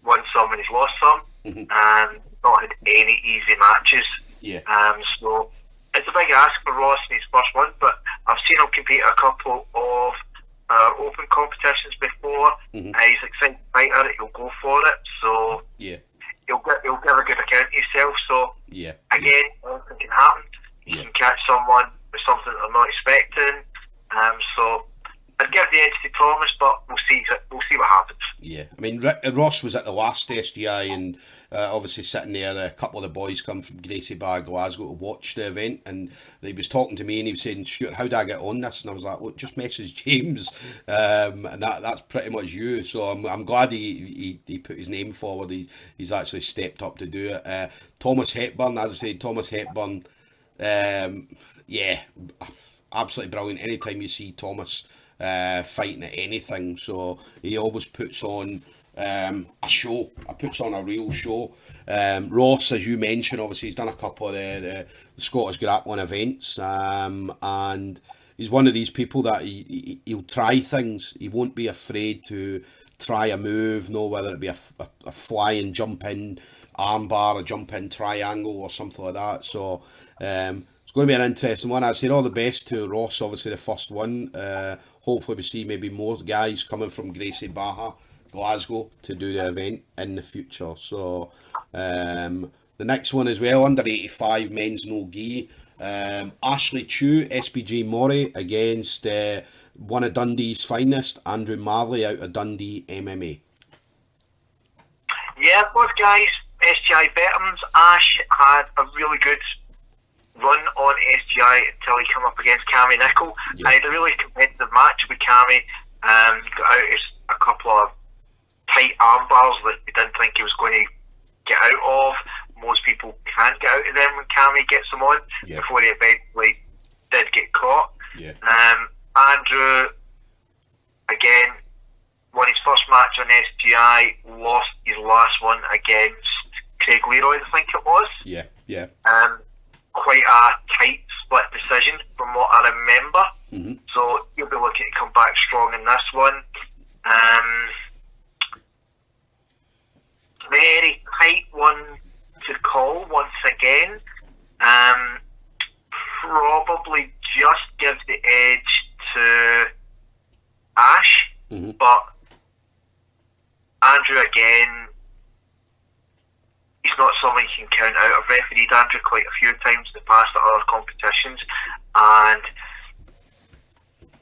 B: won some and he's lost some, and not had any easy matches. So it's a big ask for Ross in his first one, but I've seen him compete at a couple of open competitions before. He's an exciting fighter, he'll go for it, so he'll give a good account of himself. So again, anything can happen. You can catch someone with something they're not expecting. So I'd give the edge to Thomas, but we'll see what happens. Yeah,
A: I mean, Ross was at the last SGI, and obviously sitting there, a couple of the boys come from Gracie Barra Glasgow to watch the event, and he was talking to me, and he was saying, "Stuart, how do I get on this?" And I was like, "Well, just message James," and that's pretty much you. So I'm glad he put his name forward. He's actually stepped up to do it. Thomas Hepburn, as I said, absolutely brilliant. Anytime you see Thomas fighting at anything, so he always puts on a show. Puts on a real show. Ross, as you mentioned, obviously he's done a couple of the Scottish grappling events, and he's one of these people that he'll try things. He won't be afraid to try a move, whether it be a flying jump in armbar, a jump in triangle, or something like that. So it's going to be an interesting one. I said all the best to Ross, obviously the first one. Hopefully we see maybe more guys coming from Gracie Barra Glasgow to do the event in the future. So the next one as well, under 85 men's no gi. Ashley Chew, SPG Mori against one of Dundee's finest, Andrew Marley out of Dundee MMA.
B: Yeah, both guys SGI veterans, Ash had a really good run on SGI until he came up against Cammy Nicol.
A: Yeah.
B: I had a really competitive match with Cammy. Got out a couple of tight arm bars that we didn't think he was going to get out of. Most people can't get out of them when Cammy gets them on, before he eventually did get caught.
A: Yeah.
B: Andrew, again, won his first match on SGI, lost his last one against Craig Leroy, I think it was.
A: Yeah, yeah.
B: Quite a tight split decision from what I remember.
A: Mm-hmm.
B: So he'll be looking to come back strong in this one. Very tight one to call once again. Probably just give the edge to Ash, but Andrew again, he's not someone you can count out. I've refereed Andrew quite a few times in the past at other competitions, and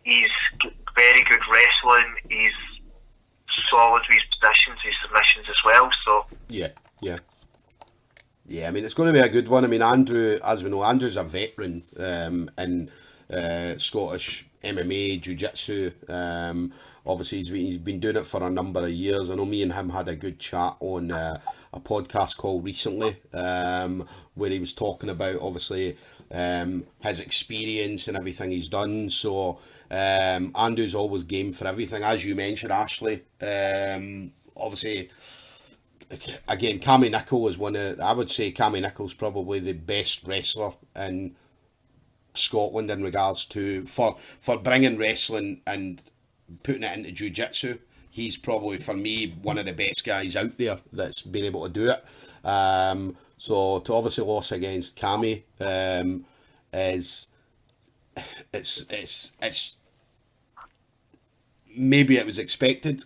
B: he's very good wrestling. He's solid with his positions, his submissions as well. So
A: yeah. I mean, it's going to be a good one. I mean, Andrew, as we know, Andrew's a veteran in Scottish MMA, Jiu-Jitsu. Obviously, he's been doing it for a number of years. I know me and him had a good chat on a podcast call recently, where he was talking about, obviously, his experience and everything he's done. So, Andrew's always game for everything. As you mentioned, Ashley, obviously, again, Cammy Nicol is I would say Cammy Nicol's probably the best wrestler in Scotland in regards to, for bringing wrestling and putting it into jiu-jitsu. He's probably, for me, one of the best guys out there that's been able to do it. So to obviously lose against Cammy is it's maybe it was expected,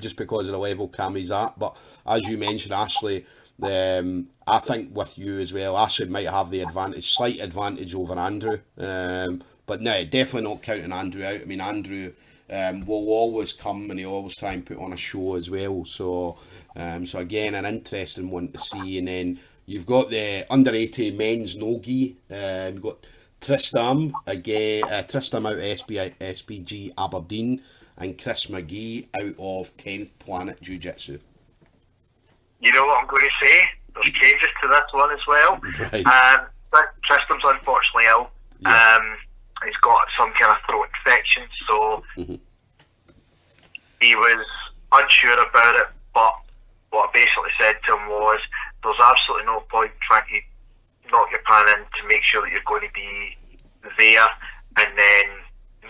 A: just because of the level Cammy's at. But as you mentioned, Ashley, I think with you as well, Ashley might have the slight advantage over Andrew. But no, definitely not counting Andrew out. I mean, Andrew will always come and he'll always try and put on a show as well. So, so again, an interesting one to see. And then you've got the under 80 men's no-gi. You've got Tristam again, Tristam out of SPG Aberdeen, and Chris McGee out of 10th Planet Jiu-Jitsu.
B: You know what I'm going to say? There's changes to this one as well.
A: Right.
B: Tristam's unfortunately ill.
A: Yeah.
B: He's got some kind of throat infection, so he was unsure about it, but what I basically said to him was, there's absolutely no point trying to knock your plan in to make sure that you're going to be there and then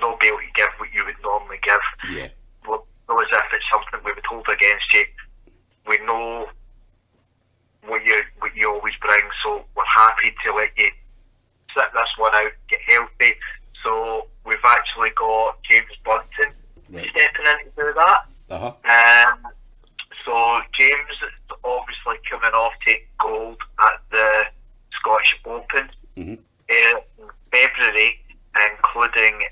B: not be able to give what you would normally give.
A: Yeah.
B: Well, as if it's something we would hold against you. We know what you always bring, so we're happy to let you sit this one out, get healthy. So we've actually got James Bunton stepping in to do that. So James is obviously coming off taking gold at the Scottish Open in February, including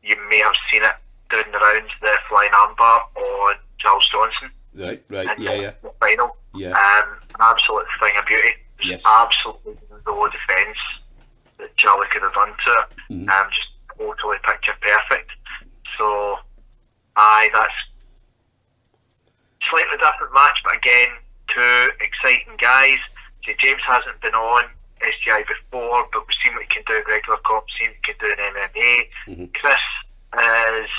B: you may have seen it doing the rounds, the flying armbar on Charles Johnson.
A: Right,
B: in
A: yeah.
B: the final.
A: Yeah.
B: An absolute thing of beauty. There's absolutely no defence that Charlie could have done to it. Just totally picture perfect. So, that's slightly different match, but again, two exciting guys. See, James hasn't been on SGI before, but we've seen what he can do in regular comp, seen what he can do in MMA. Chris is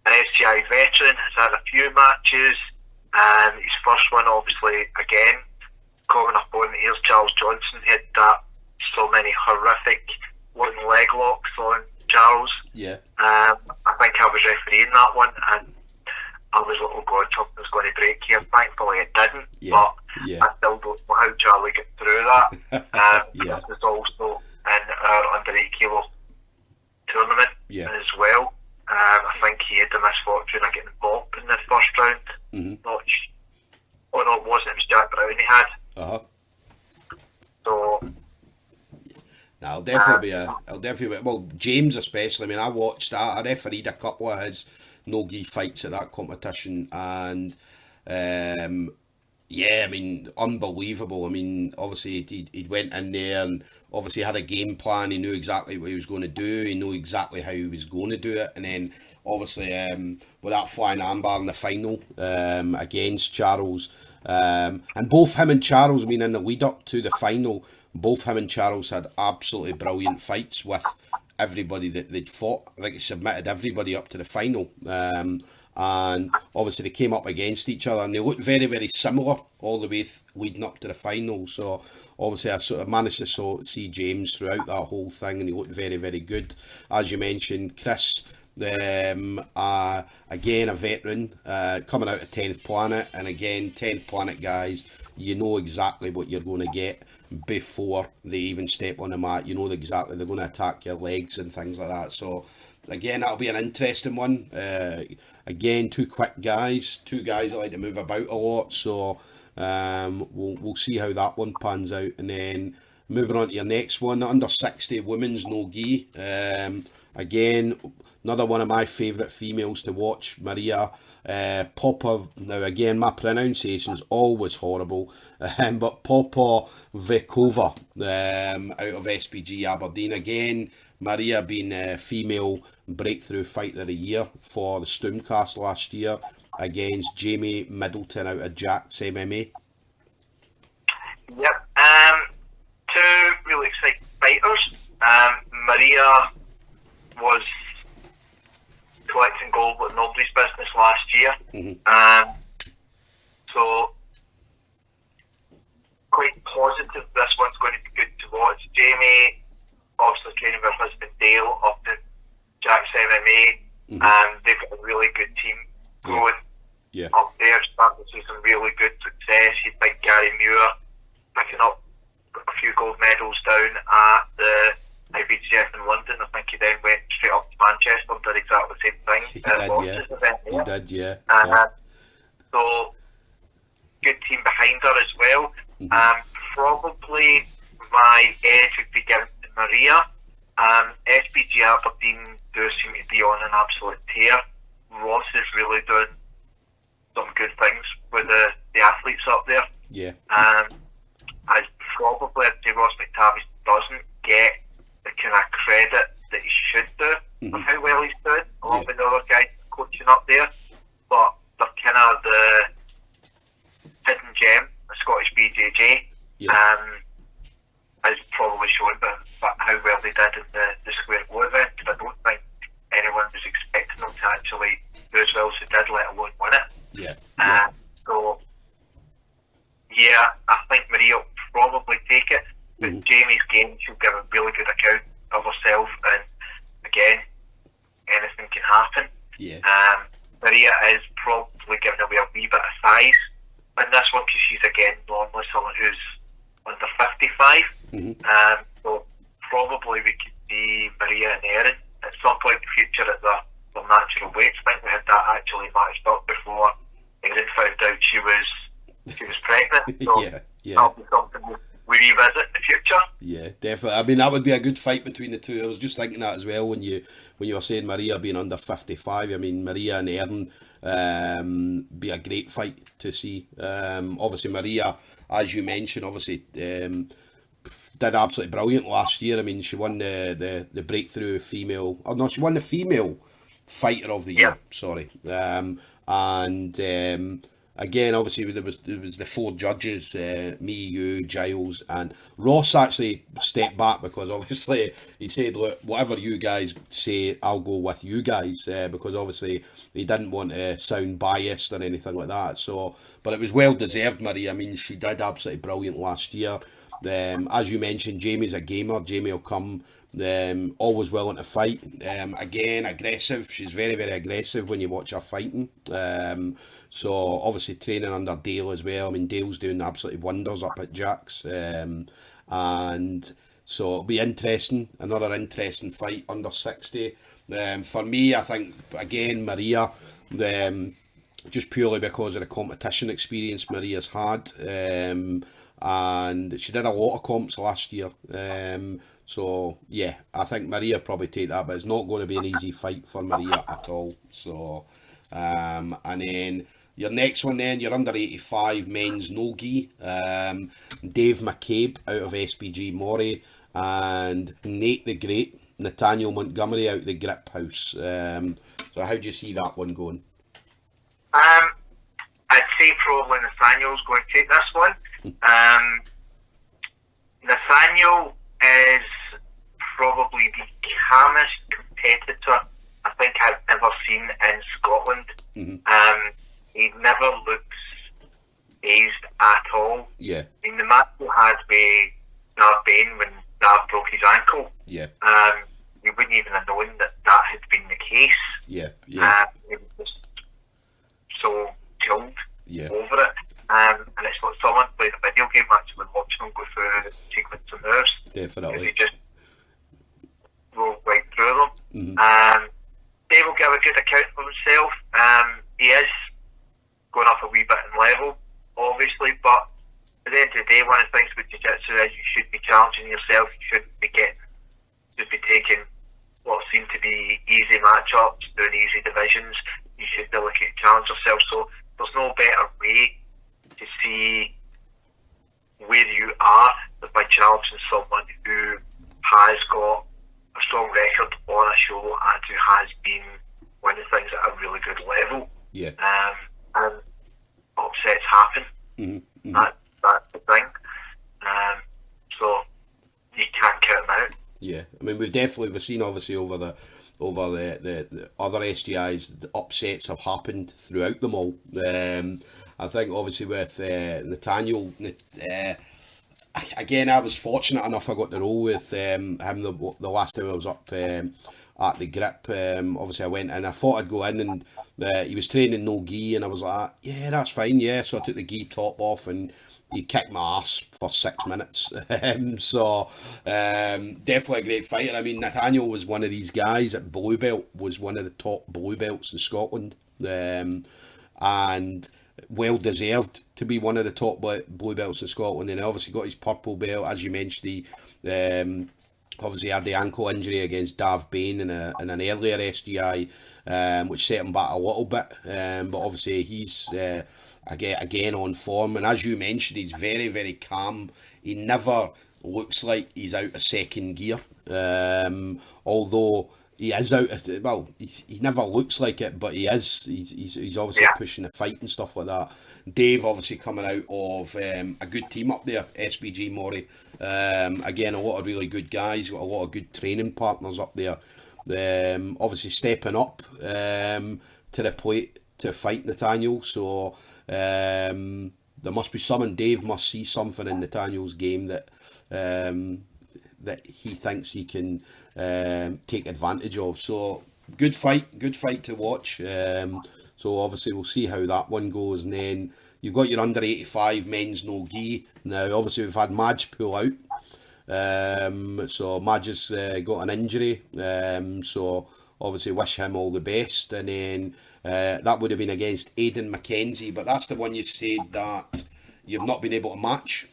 B: an SGI veteran, has had a few matches, and his first one, obviously, again, coming up on, here's Charles Johnson. He had so many horrific looking leg locks on Charles.
A: Yeah.
B: I think I was refereeing that one, and I was a little god, something was going to break here. Thankfully it didn't, but I still don't know how Charlie got through that. This is also in our under 8 kilo tournament as well. I think he had the misfortune of getting mopped in the first round. Oh no, it wasn't. It was Jack Brown he had. So
A: I'll definitely be well, James especially. I mean, I watched that. I refereed a couple of his no-gi fights at that competition, and Yeah, I mean, unbelievable. I mean, obviously he went in there and obviously had a game plan. He knew exactly what he was going to do. He knew exactly how he was going to do it. And then obviously with that flying armbar in the final against Charles, and both him and Charles, I mean, in the lead up to the final, both him and Charles had absolutely brilliant fights with everybody that they'd fought. I think he submitted everybody up to the final. And obviously they came up against each other and they looked very, very similar all the way leading up to the final. So obviously I sort of managed to see James throughout that whole thing, and he looked very, very good. As you mentioned, Chris, again a veteran, coming out of 10th Planet, and again 10th Planet guys, you know exactly what you're going to get before they even step on the mat. You know exactly they're going to attack your legs and things like that. So again, that'll be an interesting one. Again, two quick guys, two guys that like to move about a lot. So we'll see how that one pans out. And then moving on to your next one, under 60 women's no gi. Again, another one of my favourite females to watch, Maria Popov. Now again, my pronunciation's always horrible, but Popovikova out of SPG Aberdeen. Again, Maria being a female breakthrough fighter of the year for the StoomCast last year against Jamie Middleton out of Jack's MMA.
B: Yep. Two really exciting fighters. Maria was collecting gold with nobody's business last year.
A: Mm-hmm.
B: So quite positive this one's going to be good to watch. Jamie obviously training with her husband Dale up in Jack's MMA.
A: Mm-hmm.
B: They've got a really good team going
A: Yeah.
B: up there, starting to see some really good success. You think Gary Muir picking up a few gold medals down at the IBGF in London. I think he then went straight up to Manchester and did exactly the same thing.
A: He did, yeah.
B: So, good team behind her as well.
A: Mm-hmm.
B: Probably my edge would be given to Maria. SPG Aberdeen do seem to be on an absolute tear. Ross is really doing some good things with the athletes up there.
A: Yeah.
B: I'd say Ross McTavish doesn't get the kind of credit that he should do
A: Mm-hmm.
B: of how well he's doing, along with the other guys coaching up there. But they're kind of the hidden gem, the Scottish BJJ. Has probably shown but how well they did in the Square Go event. I don't think anyone was expecting them to actually do as well as they did, let alone win it. So, I think Maria will probably take it, but Jamie's game, she'll give a really good account of herself, and again, anything can happen. Maria is probably giving away a wee bit of size in this one, because she's again normally someone who's under 55. So probably we could see Maria and Erin at some point in the future at their natural weights. I think we had that actually matched up before Erin found out she was pregnant. So that'll be something we revisit in the future.
A: Yeah, definitely. I mean, that would be a good fight between the two. I was just thinking that as well when you were saying Maria being under 55. I mean, Maria and Erin be a great fight to see. Obviously, Maria, as you mentioned, obviously did absolutely brilliant last year. I mean, she won the breakthrough female. Oh no, she won the female fighter of the year. Sorry, and again, obviously there was the four judges, me, you, Giles, and Ross actually stepped back because obviously he said, look, whatever you guys say, I'll go with you guys, because obviously he didn't want to sound biased or anything like that. So, but it was well deserved, Marie. I mean, she did absolutely brilliant last year. As you mentioned, Jamie's a gamer. Jamie will come, always willing to fight. Again, aggressive. She's very, very aggressive when you watch her fighting. So obviously training under Dale as well. I mean, Dale's doing absolutely wonders up at Jack's. And so it'll be interesting. Another interesting fight under 60. For me, I think, again, Maria, just purely because of the competition experience Maria's had. And she did a lot of comps last year. So, yeah, I think Maria probably take that, but it's not going to be an easy fight for Maria at all. So, and then Your next one then, you're under 85 men's no gi. Dave McCabe out of SPG Moray and Nate the Great, Nathaniel Montgomery out the Grip House. So how do you see that one going?
B: I'd say probably Nathaniel's going to take this one. Nathaniel is probably the calmest competitor I think I've ever seen in Scotland. He never looks phased at all.
A: Yeah.
B: I mean, the match he had with Nav Bain when Nav broke his ankle,
A: Yeah.
B: you wouldn't even have known that had been the case.
A: Yeah. Yeah.
B: He was just so chilled
A: Yeah.
B: over it. And it's like someone played a video game actually watching him go through the sequence of moves.
A: Definitely.
B: He just rolled right through them. Dave will give a good account of himself. He is going up a wee bit in level, obviously, but at the end of the day, one of the things with jiu-jitsu is you should be challenging yourself. You shouldn't be taking what seem to be easy matchups, doing easy divisions. You should be looking to challenge yourself. So there's no better way to see where you are than by challenging someone who has got a strong record on a show and who has been winning things at a really good level.
A: Yeah.
B: And upsets happen. That's the thing. So you can't count them out.
A: Yeah, I mean we've seen obviously over the other SGIs, the upsets have happened throughout them all. I think obviously with Nathaniel, again I was fortunate enough I got to roll with him the last time I was up at the Grip. Obviously I went in, I thought I'd go in and he was training no gi and I was like, yeah, that's fine, yeah. So I took the gi top off and he kicked my ass for 6 minutes. Definitely a great fighter. I mean, Nathaniel was one of these guys at blue belt, was one of the top blue belts in Scotland, and well deserved to be one of the top blue belts in Scotland. And he obviously got his purple belt, as you mentioned. He obviously had the ankle injury against Dav Bain in an earlier SGI, which set him back a little bit. But obviously he's again on form, and as you mentioned, he's very, very calm. He never looks like he's out of second gear, although he is out of, well, he never looks like it, but he is. He's obviously pushing the fight and stuff like that. Dave obviously coming out of a good team up there, SBG Moray. Again, a lot of really good guys, got a lot of good training partners up there. Obviously stepping up to the plate to fight Nathaniel, so there must be something. Dave must see something in Nathaniel's game that he thinks he can take advantage of. So good fight to watch. So obviously we'll see how that one goes, and then you've got your under 85 men's no gi. Now obviously we've had Madge pull out, so Madge has got an injury, so obviously wish him all the best. And then that would have been against Aidan McKenzie, but that's the one you said that you've not been able to match.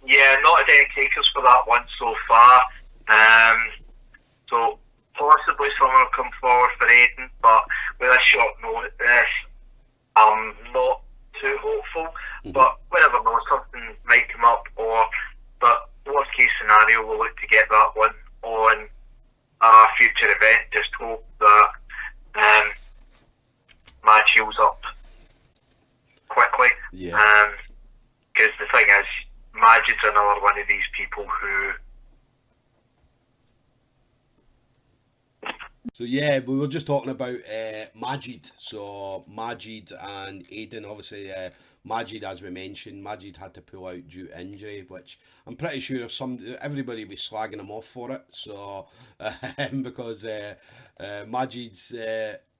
B: Yeah, not had any takers for that one so far. So possibly someone will come forward for Aidan, but with a short notice, I'm not too hopeful. But whatever, know, something might come up, but worst case scenario, we'll look to get that one on a future event. Just hope that Madge heals up quickly.
A: Yeah.
B: Because the thing is, Madge is another one of these people who.
A: So yeah, we were just talking about Majid. So Majid and Aidan, obviously Majid, as we mentioned, Majid had to pull out due to injury, which I'm pretty sure everybody was slagging him off for it. So because Majid's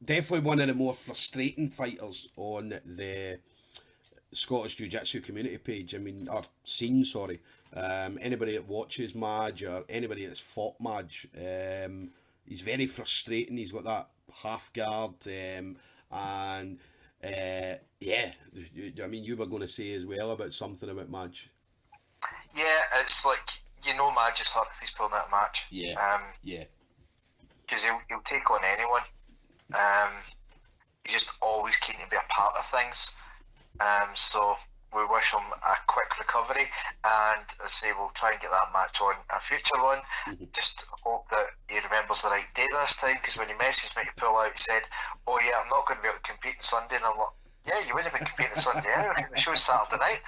A: definitely one of the more frustrating fighters on the Scottish Jiu-Jitsu community page. I mean, or scene, sorry. Anybody that watches Madge or anybody that's fought Madge, he's very frustrating. He's got that half guard, and yeah, I mean, you were going to say as well about something about Madge.
C: Yeah, it's like, Madge is hurt if he's pulling out a match.
A: Yeah. Yeah.
C: Because he'll take on anyone. he's just always keen to be a part of things. So we wish him a quick recovery, and as I say, we'll try and get that match on a future one. Just hope that he remembers the right date this time, because when he messaged me to pull out, he said, "Oh yeah, I'm not going to be able to compete on Sunday," and I'm like, "Yeah, you wouldn't have been competing on Sunday anyway. The show's Saturday night."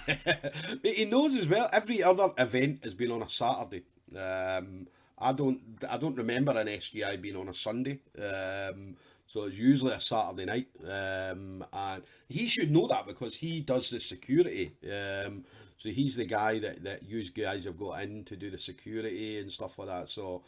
A: Yeah. But he knows as well. Every other event has been on a Saturday. I don't remember an SGI being on a Sunday. So it's usually a Saturday night, and he should know that because he does the security. So he's the guy that you guys have got in to do the security and stuff like that. So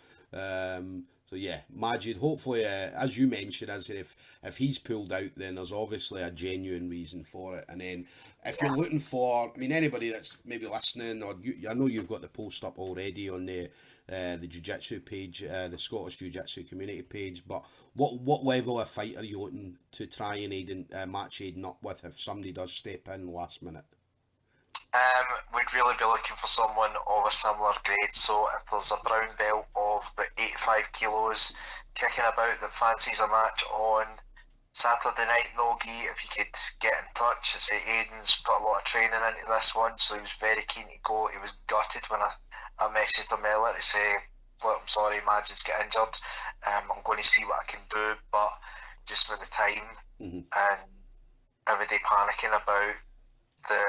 A: yeah, Majid. Hopefully, as you mentioned, as if he's pulled out, then there's obviously a genuine reason for it. And then if you're looking for, I mean, anybody that's maybe listening, or I know you've got the post up already on the Jiu-Jitsu page, the Scottish Jiu-Jitsu community page, but what level of fight are you looking to try and match Aiden up with if somebody does step in last minute?
C: We'd really be looking for someone of a similar grade. So if there's a brown belt of about 85 kilos kicking about that fancies a match on Saturday night, no gi, if you could get in touch. I say Aiden's put a lot of training into this one, so he was very keen to go. He was gutted when I messaged him earlier to say, "Look, I'm sorry, Majid's get injured. I'm going to see what I can do," but just with the time and everybody panicking about the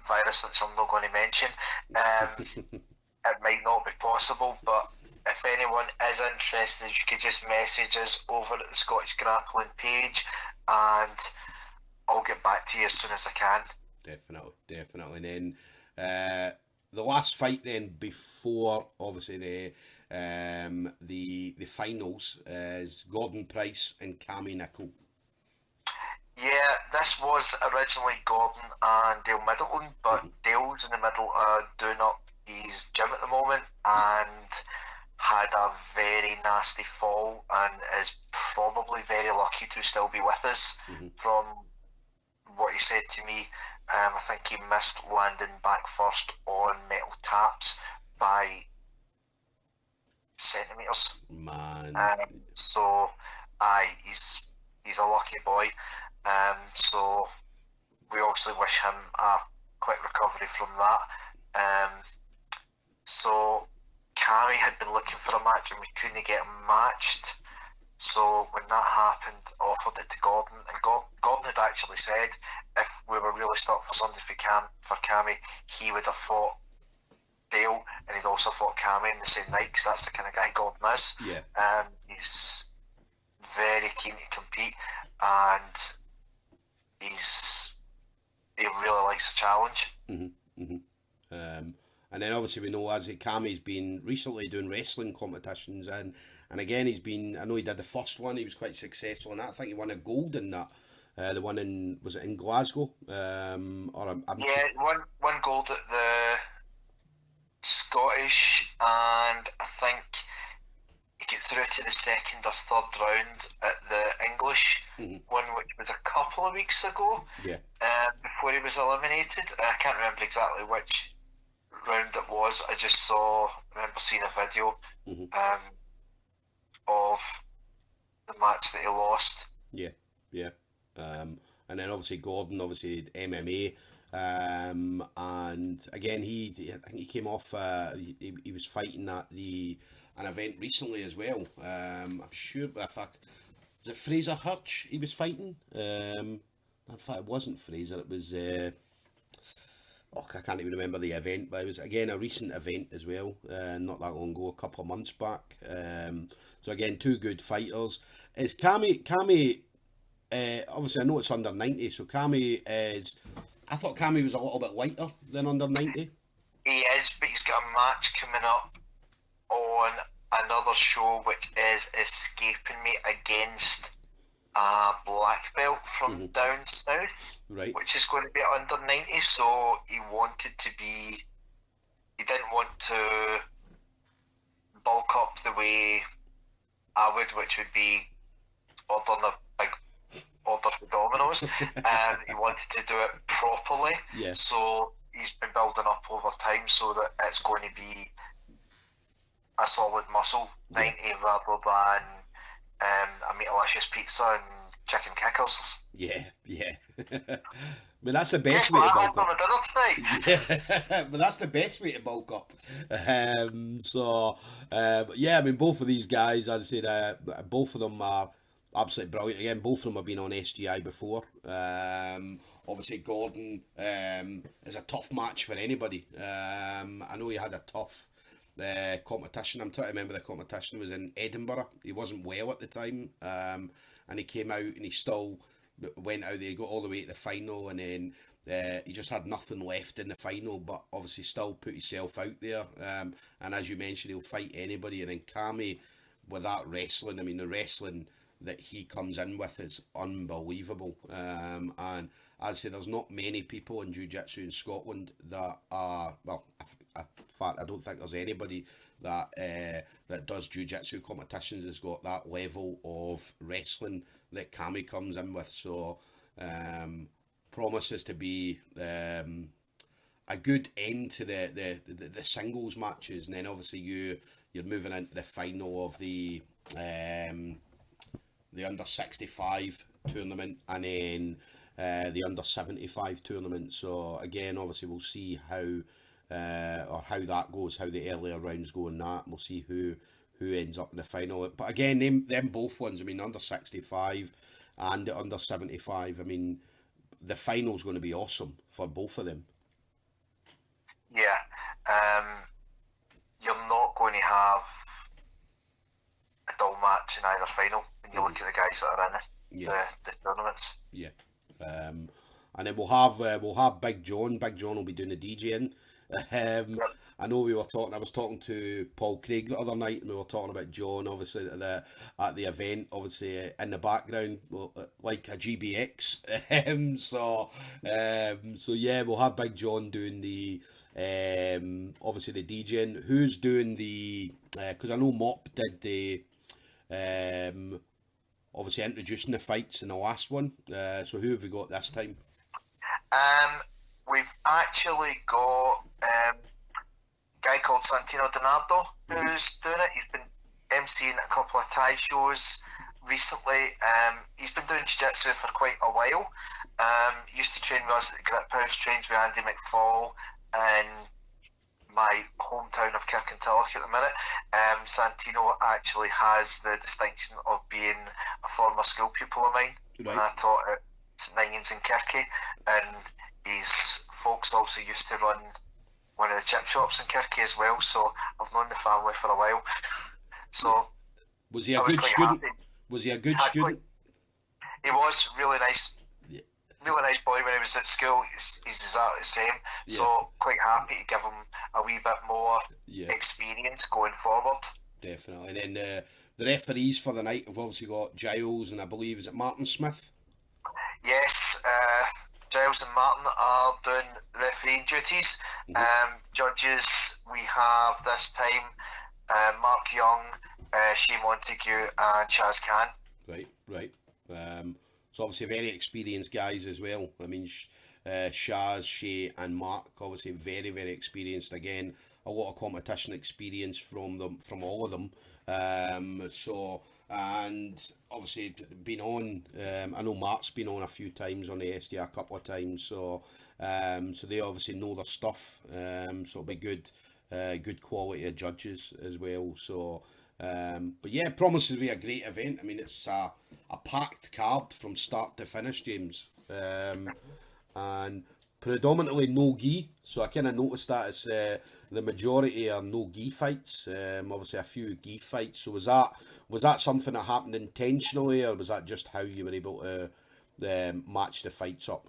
C: virus, which I'm not going to mention, it might not be possible. But if anyone is interested, you could just message us over at the Scottish Grappling page, and I'll get back to you as soon as I can.
A: Definitely. And then the last fight then before obviously the finals is Gordon Price and Cammy Nicol.
C: Yeah, this was originally Gordon and Dale Middleton, but Dale's in the middle doing up his gym at the moment and had a very nasty fall and is probably very lucky to still be with us. From what he said to me, I think he missed landing back first on metal taps by centimetres.
A: Man.
C: So he's a lucky boy. So we obviously wish him a quick recovery from that. So Cammy had been looking for a match and we couldn't get him matched. So when that happened, I offered it to Gordon, and Gordon had actually said if we were really stuck for something for Cammy, he would have fought Dale, and he'd also fought Cammy in the same night, because that's the kind of guy Gordon is.
A: Yeah.
C: He's very keen to compete, and he really likes a challenge.
A: And then obviously we know as Cammy's been recently doing wrestling competitions, and again I know he did the first one, he was quite successful in that. I think he won a gold in that. The one was it in Glasgow? Won
C: gold at the Scottish, and I think he got through to the second or third round at the English one, which was a couple of weeks ago. Before he was eliminated. I can't remember exactly which round it was. I just remember seeing a video of the match that he lost.
A: And then obviously Gordon, MMA, and again I think he came off. He was fighting at an event recently as well. I'm sure, was it Fraser Hurch he was fighting? In fact, it wasn't Fraser. It was. I can't even remember the event, but it was again a recent event as well, not that long ago, a couple of months back. So again, two good fighters. Is Cammy? Obviously, I know it's under 90, so Cammy is. I thought Cammy was a little bit lighter than under 90.
C: He is, but he's got a match coming up on another show, which is escaping me, against a black belt from down south,
A: right,
C: which is going to be under 90. So he didn't want to bulk up the way I would, which would be ordering a big order for Domino's. He wanted to do it properly. So he's been building up over time so that it's going to be a solid muscle 90 rather than a meatalicious pizza and chicken kickers.
A: Yeah. I mean, that's the
C: Guess
A: best way
C: what
A: to
C: I had
A: bulk
C: for
A: up.
C: my dinner tonight?
A: Yeah, but that's the best way to bulk up. Yeah, I mean, both of these guys, as I said, both of them are absolutely brilliant. Again, both of them have been on SGI before. Obviously, Gordon is a tough match for anybody. I know he had a tough competition. I'm trying to remember the competition was in Edinburgh. He wasn't well at the time, and he came out and he still went out there. He got all the way to the final, and then he just had nothing left in the final, but obviously still put himself out there. And as you mentioned, he'll fight anybody. And then Cammy, with that wrestling, I mean, the wrestling that he comes in with is unbelievable. And as I say, there's not many people in Jiu-Jitsu in Scotland that are, well, in fact, I don't think there's anybody that that does Jiu-Jitsu competitions has got that level of wrestling that Cammy comes in with. So promises to be a good end to the singles matches, and then obviously you're moving into the final of the under 65 tournament, and then the under 75 tournament. So again, obviously we'll see how that goes, how the earlier rounds go in that. We'll see who ends up in the final. But again, them both ones, I mean, under 65 and under 75, I mean, the final's going to be awesome for both of them.
C: Yeah, you're not going to have a dull match in either final when you look at the guys that are in the tournaments.
A: Yeah, and then we'll have Big John. Big John will be doing the DJing. I know I was talking to Paul Craig the other night, and we were talking about John, obviously, at the event, obviously, in the background, like a GBX. So yeah, we'll have Big John doing the, obviously, the DJing. Who's doing the, because I know Mop did the, obviously, introducing the fights in the last one. So who have we got this time?
C: We've actually got a guy called Santino Donardo who's doing it. He's been emceeing a couple of Thai shows recently. He's been doing jiu-jitsu for quite a while. He used to train with us at the Grip House, trains with Andy McFall in my hometown of Kirkintilloch at the minute. Santino actually has the distinction of being a former school pupil of mine.
A: Right.
C: And I taught at St Ninians in Kirky, and his folks also used to run one of the chip shops in Kirky as well, so I've known the family for a while. So
A: was he a good student? Happy. Was he a good student?
C: He was really nice.
A: Yeah.
C: Really nice boy when he was at school. He's exactly the same. Yeah. So quite happy to give him a wee bit more experience going forward.
A: Definitely. And then the referees for the night have obviously got Giles and I believe, is it Martin Smith?
C: Yes, Giles and Martin are doing refereeing duties. Mm-hmm. Judges, we have this time Mark Young, Shea Montague and Chaz Khan.
A: Right. So obviously very experienced guys as well. I mean, Shaz, Shea and Mark, obviously very, very experienced. Again, a lot of competition experience from all of them. And obviously been on, I know Mark's been on a few times on the SDR, a couple of times, so they obviously know their stuff, so it'll be good quality of judges as well. So but yeah, promises to be a great event. I mean, it's a packed card from start to finish, James, and predominantly no gi. So I kind of noticed that it's the majority are no gi fights. Obviously a few gi fights. So was that something that happened intentionally, or was that just how you were able to match the fights up?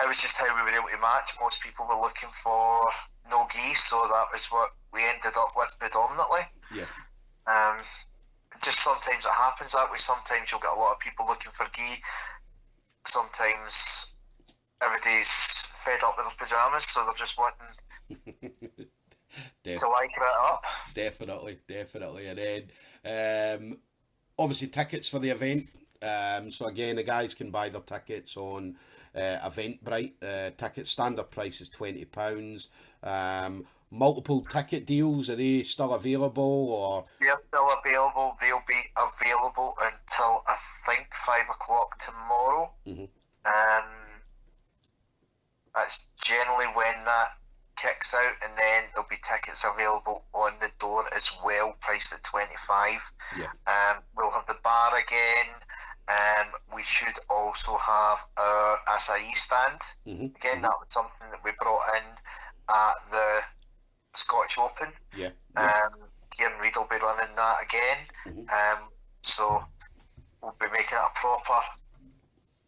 C: It was just how we were able to match. Most people were looking for no gi, so that was what we ended up with predominantly.
A: Yeah.
C: Just sometimes it happens that way. Sometimes you'll get a lot of people looking for gi. Sometimes everybody's fed up with their pyjamas, so they're just wanting to like it up. Definitely.
A: And then obviously tickets for the event. So again, the guys can buy their tickets on Eventbrite. Ticket standard price is £20. multiple ticket deals? Are they still available, or?
C: They're still available. They'll be available until I think 5 o'clock tomorrow. That's generally when that kicks out, and then there'll be tickets available on the door as well, priced at 25. We'll have the bar again. We should also have our acai stand. Again, that was something that we brought in at the Scottish Open. Kieran Reid will be running that again. So we'll be making it a proper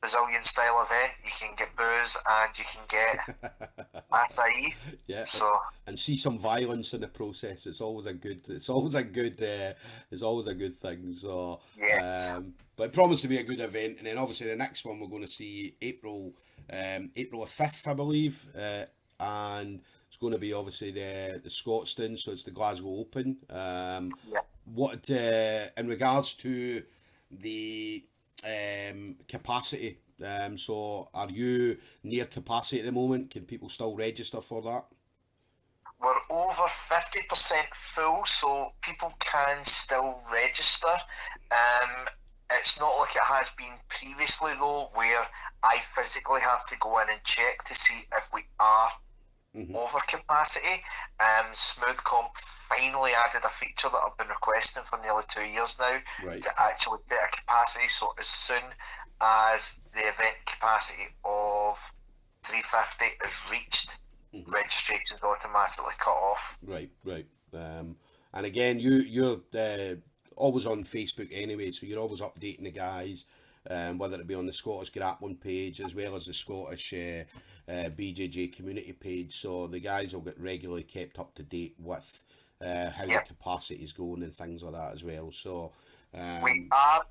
C: Brazilian style event. You can get booze and you can get acai. So
A: and see some violence in the process. It's always a good thing. So but it promised to be a good event. And then obviously the next one we're going to see April 5th, I believe, and it's going to be obviously the Scotstoun, so it's the Glasgow Open. What in regards to the capacity, so are you near capacity at the moment? Can people still register for that?
C: We're over 50% full, so people can still register. It's not like it has been previously though, where I physically have to go in and check to see if we are over capacity. Smooth Comp finally added a feature that I've been requesting for nearly 2 years now, to actually set a capacity. So as soon as the event capacity of 350 is reached, registration's automatically cut off.
A: Right. And again, you're always on Facebook anyway, so you're always updating the guys, whether it be on the Scottish Grappling page as well as the Scottish BJJ community page, so the guys will get regularly kept up to date with how the capacity is going and things like that as well. So
C: we are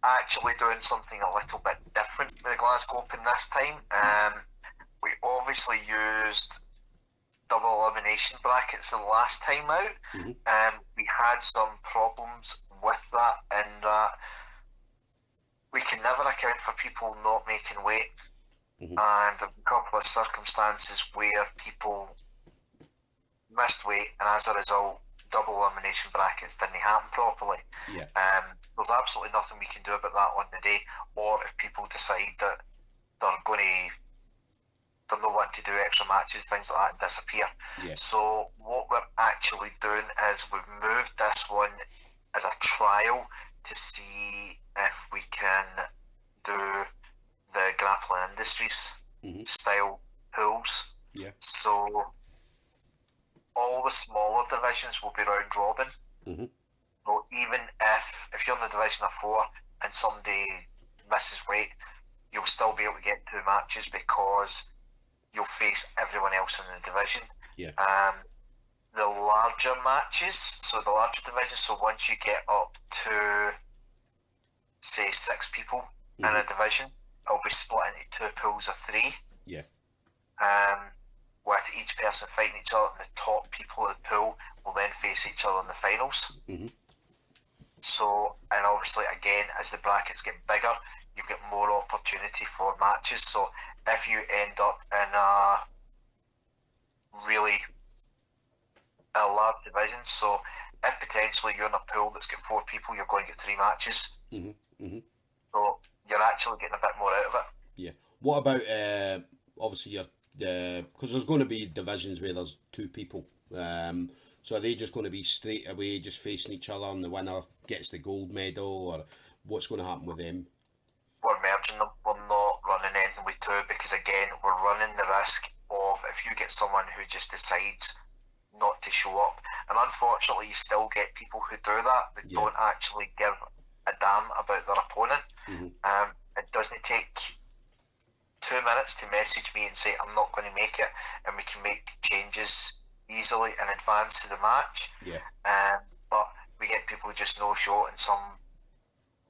C: actually doing something a little bit different with the Glasgow Open this time. We obviously used double elimination brackets the last time out. We had some problems with that, in that we can never account for people not making weight. And a couple of circumstances where people missed weight, and as a result, double elimination brackets didn't happen properly. There's absolutely nothing we can do about that on the day, or if people decide that they're not wanting to do extra matches, things like that, and disappear. So what we're actually doing is we've moved this one as a trial to see if we can do the Grappling Industries style pools. So all the smaller divisions will be round robin. So even if you're in the division of 4 and somebody misses weight, you'll still be able to get 2 matches because you'll face everyone else in the division. The larger matches, so the larger divisions, so once you get up to say 6 people in a division, it'll be split into 2 pools of 3. With each person fighting each other, and the top people of the pool will then face each other in the finals. So, and obviously again, as the brackets get bigger, you've got more opportunity for matches. So if you end up in a large division, so if potentially you're in a pool that's got 4 people, you're going to get 3 matches. So you're actually getting a bit more out of it.
A: What about obviously your because there's going to be divisions where there's 2 people, so are they just going to be straight away just facing each other and the winner gets the gold medal, or what's going to happen with them?
C: We're merging them. We're not running anything with 2, because again, we're running the risk of if you get someone who just decides not to show up, and unfortunately you still get people who do that, they don't actually give a damn about their opponent. It doesn't take 2 minutes to message me and say I'm not going to make it, and we can make changes easily in advance to the match. But we get people who just no show, and some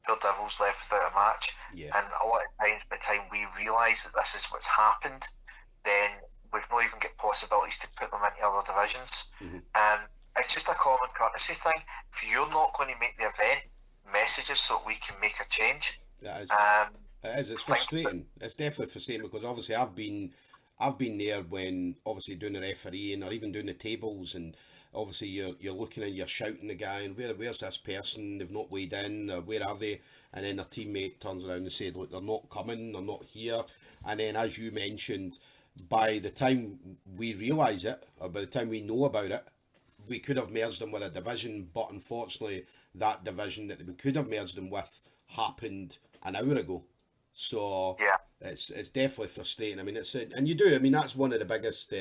C: poor devils left without a match. And a lot of times, by the time we realise that this is what's happened, then we've not even got possibilities to put them into other divisions. It's just a common courtesy thing. If you're not going to make the event, message us so we can make a change.
A: It is. It's frustrating. It's definitely frustrating, because obviously I've been I've been there when obviously doing the refereeing or even doing the tables, and obviously you're looking and you're shouting the guy, and where's this person? They've not weighed in, or where are they? And then their teammate turns around and said, look, they're not coming, they're not here. And then, as you mentioned, by the time we realise it, or by the time we know about it, we could have merged them with a division, but unfortunately that division that we could have merged them with happened an hour ago. So
C: Yeah.
A: it's definitely frustrating. I mean, and you do. I mean, that's one of the biggest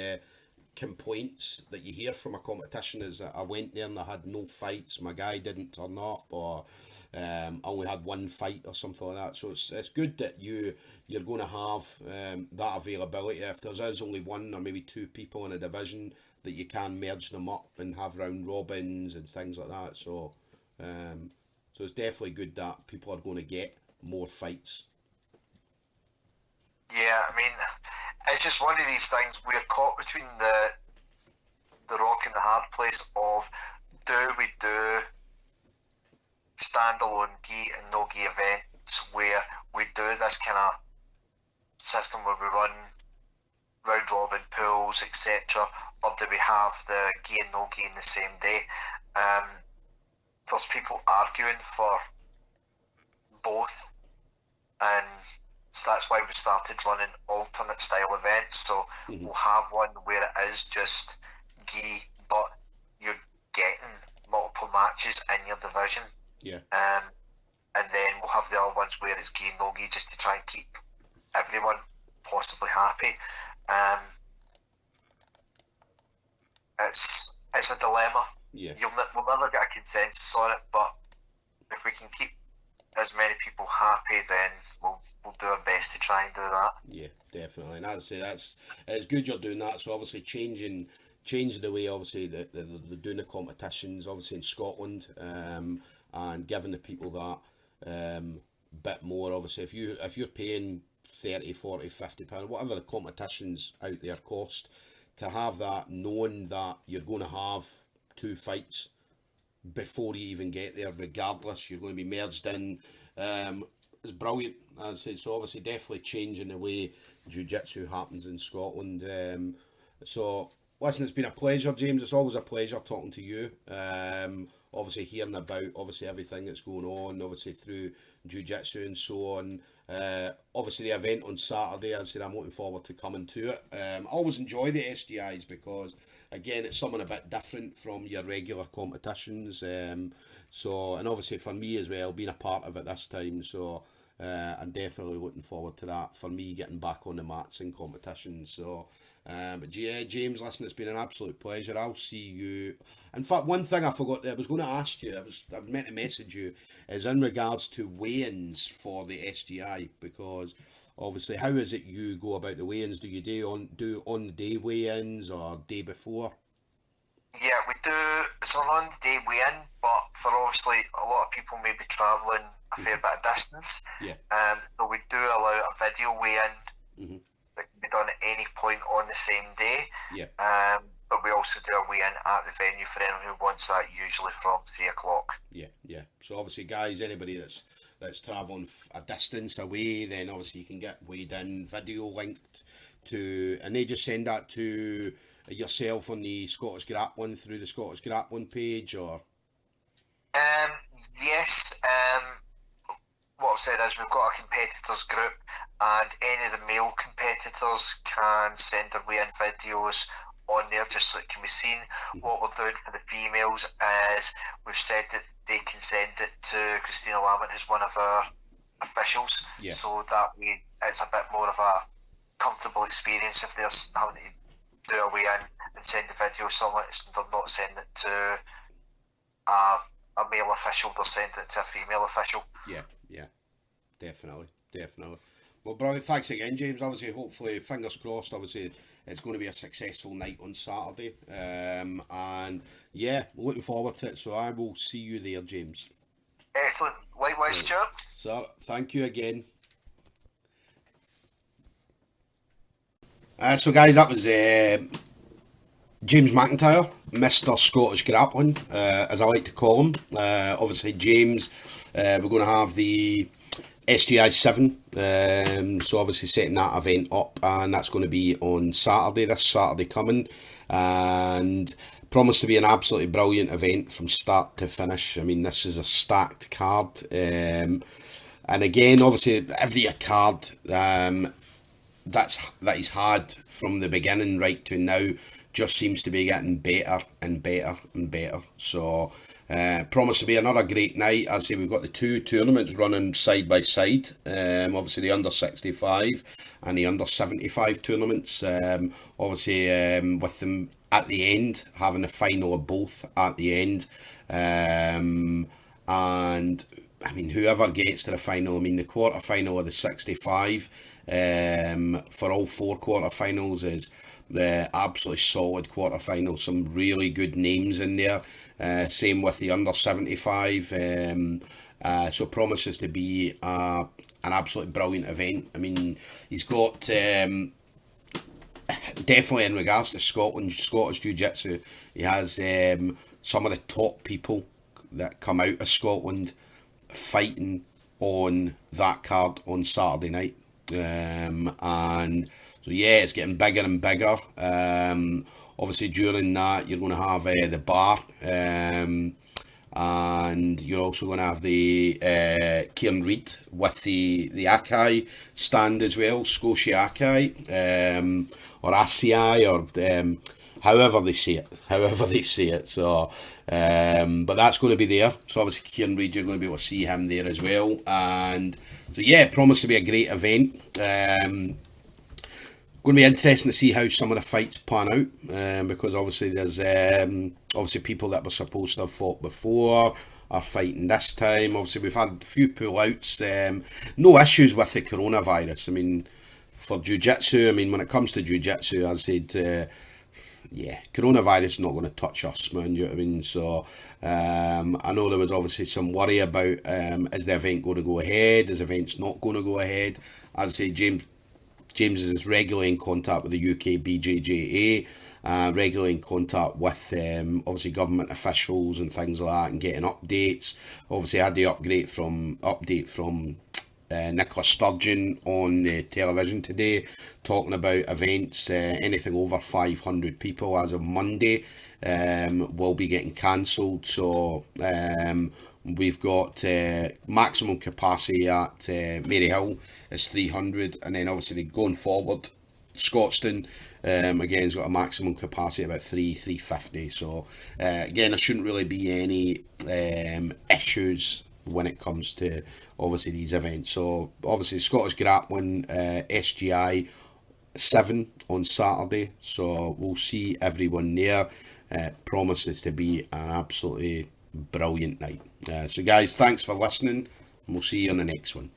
A: complaints that you hear from a competition is that I went there and I had no fights. My guy didn't turn up, or I only had one fight or something like that. So it's good that you're going to have that availability. If there's only one or maybe two people in a division, that you can merge them up and have round robins and things like that. So so it's definitely good that people are going to get more fights.
C: Yeah, I mean, it's just one of these things. We're caught between the rock and the hard place of, do we do standalone gi and no gi events where we do this kind of system where we run round robin pools, etc., or do we have the gi and no gi in the same day? There's people arguing for both, and so that's why we started running alternate style events. So we'll have one where it is just gi, but you're getting multiple matches in your division.
A: Yeah.
C: And then we'll have the other ones where it's gi and no gi, just to try and keep everyone possibly happy. It's a dilemma.
A: Yeah.
C: We'll never get a consensus on it, but if we can keep as many people happy, then we'll do our best to try and do that.
A: Yeah, definitely. And it's good you're doing that. So obviously changing the way obviously they're doing the competitions obviously in Scotland, and giving the people that bit more. Obviously if you're paying 30, 40, 50 pounds, whatever the competitions out there cost, to have that, knowing that you're going to have 2 fights before you even get there, regardless, you're going to be merged in, is brilliant. As I said, so obviously definitely changing the way jiu-jitsu happens in Scotland. So listen, it's been a pleasure, James. It's always a pleasure talking to you. Obviously hearing about obviously everything that's going on, obviously through jiu-jitsu and so on. Obviously the event on Saturday, as I said, I'm looking forward to coming to it. I always enjoy the SGIs because, again, it's something a bit different from your regular competitions. So, and obviously for me as well, being a part of it this time, so I'm definitely looking forward to that, for me getting back on the mats in competitions. So, but yeah, James, listen, it's been an absolute pleasure. I'll see you. In fact, one thing I forgot that I was going to ask you, I meant to message you, is in regards to weigh-ins for the SGI, because obviously, how is it you go about the weigh-ins? Do you do on the day weigh-ins or day before?
C: Yeah, we do. It's an on the day weigh-in, but for obviously a lot of people may be travelling a fair bit of distance.
A: Yeah.
C: So we do allow a video weigh-in that can be done at any point on the same day.
A: Yeah.
C: But we also do a weigh-in at the venue for anyone who wants that, usually from 3 o'clock.
A: Yeah. So obviously, guys, anybody that's travelling a distance away, then obviously you can get weighed in, video linked to, and they just send that to yourself on the Scottish Grappling through the Scottish Grappling page, or?
C: Yes. What I've said is we've got a competitors group, and any of the male competitors can send their weigh-in videos on there just so it can be seen. What we're doing for the females is we've said that they can send it to Christina Lamont, who's one of our officials, so that way it's a bit more of a comfortable experience if they're having to do a weigh-in and send the video somewhere. They're not sending it to a male official, they're sending it to a female official.
A: Yeah, definitely. Well, brother, thanks again, James. Obviously, hopefully, fingers crossed, obviously, it's going to be a successful night on Saturday. And yeah, looking forward to it. So I will see you there, James.
C: Excellent. Likewise, Stuart.
A: Sir, thank you again. So guys, that was James McIntyre, Mr. Scottish Grappling, as I like to call him. Obviously, James, we're going to have the SGI7, so obviously setting that event up, and that's going to be on Saturday, this Saturday coming, and promised to be an absolutely brilliant event from start to finish. I mean, this is a stacked card, and again, obviously every card that he's had from the beginning right to now just seems to be getting better and better and better. So promise to be another great night. As I say, we've got the two tournaments running side by side. Obviously the under 65 and the under 75 tournaments. Obviously with them at the end, having the final of both at the end. And I mean, whoever gets to the final, I mean, the quarter final of the 65 for all four quarterfinals is the absolutely solid quarterfinal. Some really good names in there. Same with the under 75. So promises to be an absolutely brilliant event. I mean, he's got definitely in regards to Scottish Jiu-Jitsu, he has some of the top people that come out of Scotland fighting on that card on Saturday night. And so yeah, it's getting bigger and bigger. Obviously during that you're going to have the bar, and you're also going to have the Kieran Reid with the Akai stand as well, Scotia Akai, or ACI, or however they say it. So but that's going to be there. So obviously Kieran Reid, you're going to be able to see him there as well. And so yeah, promised to be a great event. Going to be interesting to see how some of the fights pan out, because obviously there's obviously people that were supposed to have fought before are fighting this time. Obviously we've had a few pull-outs. No issues with the coronavirus. I mean, for jiu-jitsu, I mean, when it comes to jiu-jitsu, as I said, yeah, coronavirus is not going to touch us, man. You know what I mean? So I know there was obviously some worry about is the event going to go ahead? Is the event's not going to go ahead? As I say, James is regularly in contact with the UK BJJA, regularly in contact with obviously government officials and things like that, and getting updates. Obviously, I had the update from Nicola Sturgeon on the television today, talking about events, anything over 500 people as of Monday will be getting cancelled. So we've got maximum capacity at Maryhill is 300, and then obviously going forward, Scotstoun again has got a maximum capacity about 350. So again, there shouldn't really be any issues when it comes to obviously these events. So obviously Scottish Grappling, SGI 7 on Saturday, so we'll see everyone there. Promises to be an absolutely brilliant night. So guys, thanks for listening, and we'll see you on the next one.